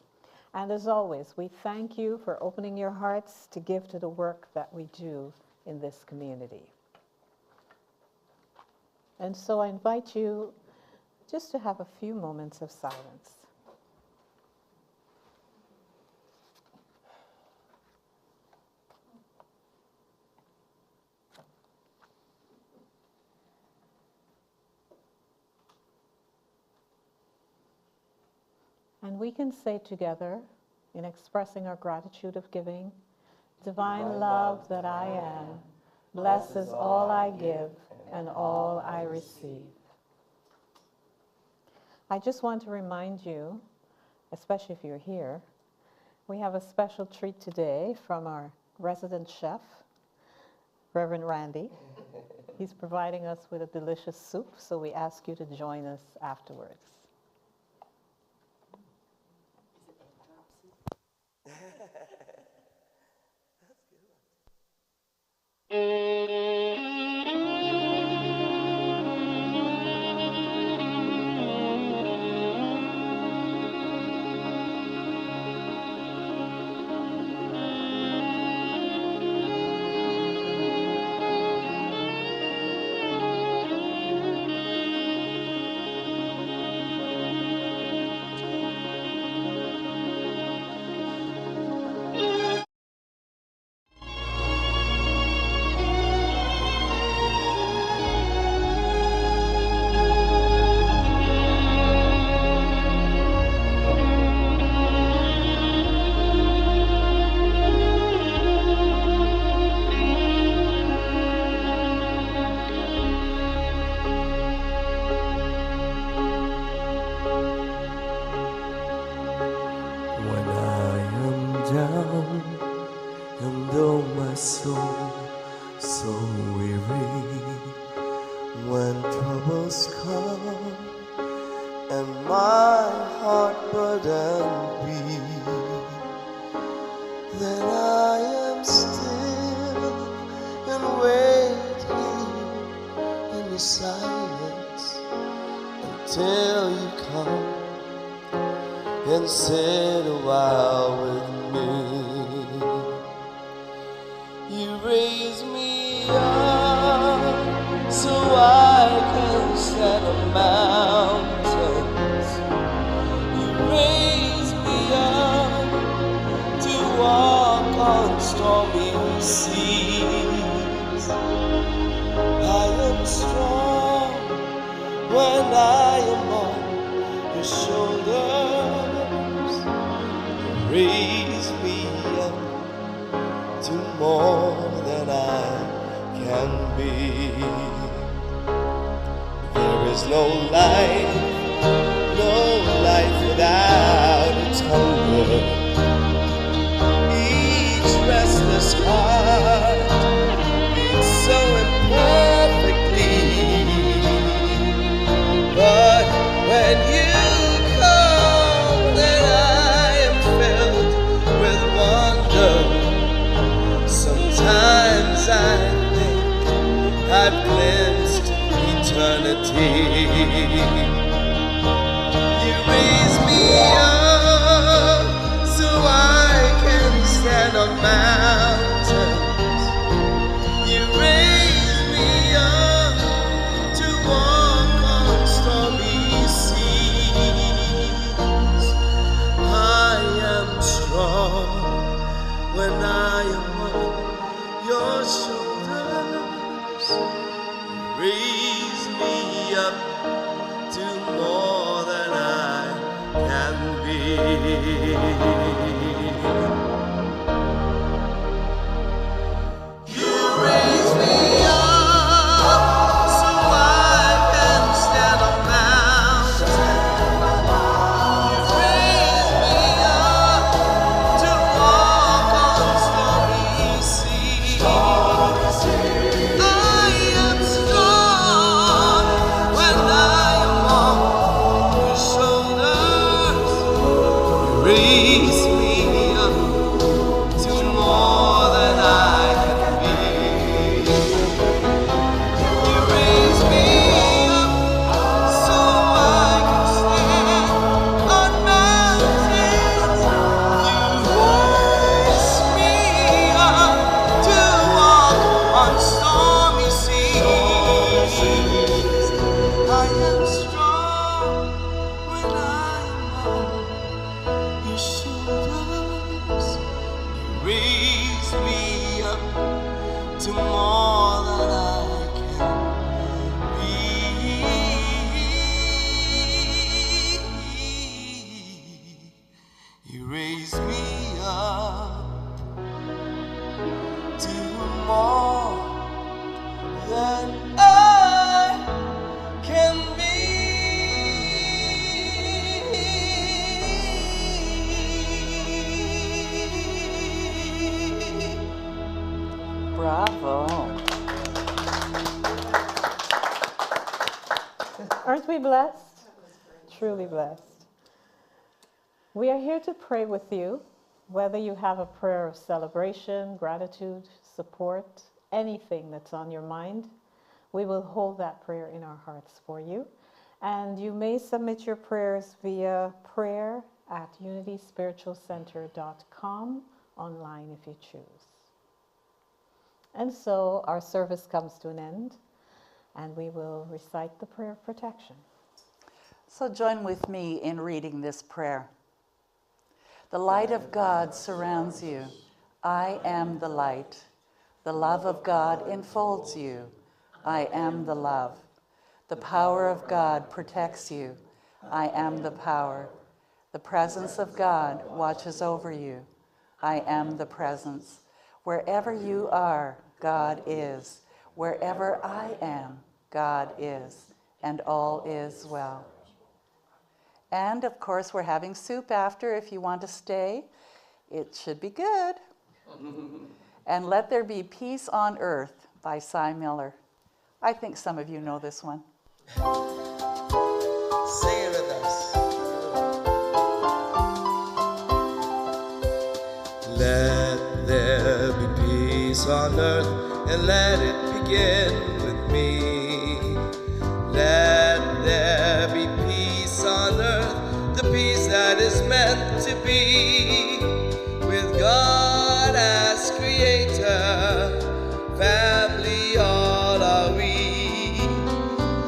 And as always, we thank you for opening your hearts to give to the work that we do in this community. And so I invite you just to have a few moments of silence. And we can say together, in expressing our gratitude of giving, divine love that I am, blesses all I give and all I receive. I just want to remind you, especially if you're here, we have a special treat today from our resident chef, Reverend Randy. He's providing us with a delicious soup, so we ask you to join us afterwards. You raise me up to walk on Raise me up to more than I can be. You raise me up so I can stand on mountains. You raise me up to walk on stormy seas. I am strong when I am on your shoulders. You raise me up to more than I can be. You raise me up to more than I can be. Bravo. Aren't we blessed? Truly blessed. We are here to pray with you, whether you have a prayer of celebration, gratitude, support, anything that's on your mind. We will hold that prayer in our hearts for you. And you may submit your prayers via prayer@unityspiritualcenter.com online if you choose. And so our service comes to an end, and we will recite the prayer of protection. So join with me in reading this prayer. The light of God surrounds you. I am the light. The love of God enfolds you. I am the love. The power of God protects you. I am the power. The presence of God watches over you. I am the presence. Wherever you are, God is. Wherever I am, God is. And all is well. And of course, we're having soup after if you want to stay. It should be good. And Let There Be Peace on Earth by Cy Miller. I think some of you know this one. Sing it with us. Let there be peace on earth, and let it begin with me. Let there be peace on earth, the peace that is meant to be, with God as creator, family all are we.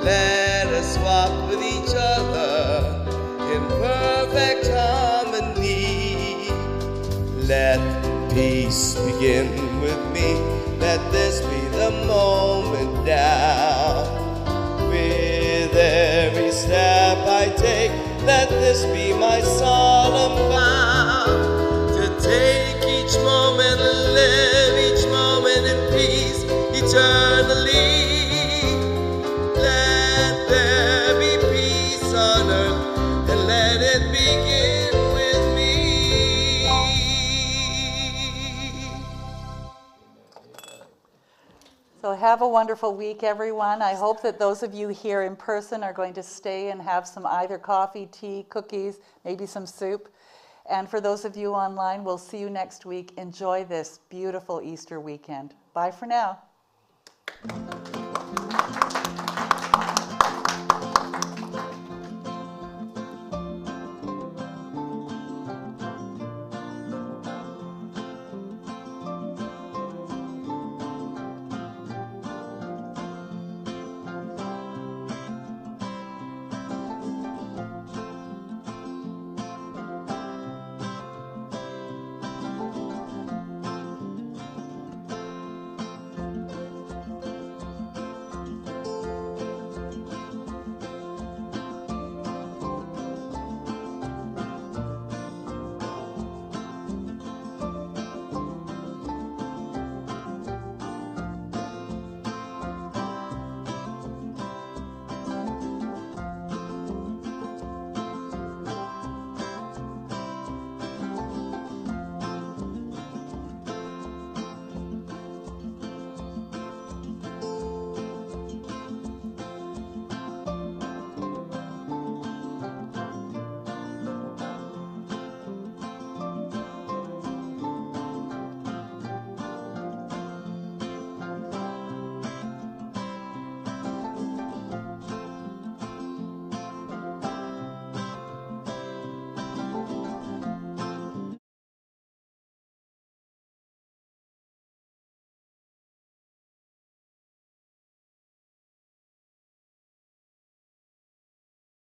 Let us walk with each other in perfect harmony. Let peace begin with me. Let this be the moment now. With every step I take, let this be my solemn vow. To take each moment and live each moment in peace eternally. Let there be peace on earth, and let it begin with me. So have a wonderful week, everyone. I hope that those of you here in person are going to stay and have some either coffee, tea, cookies, maybe some soup. And for those of you online, we'll see you next week. Enjoy this beautiful Easter weekend. Bye for now.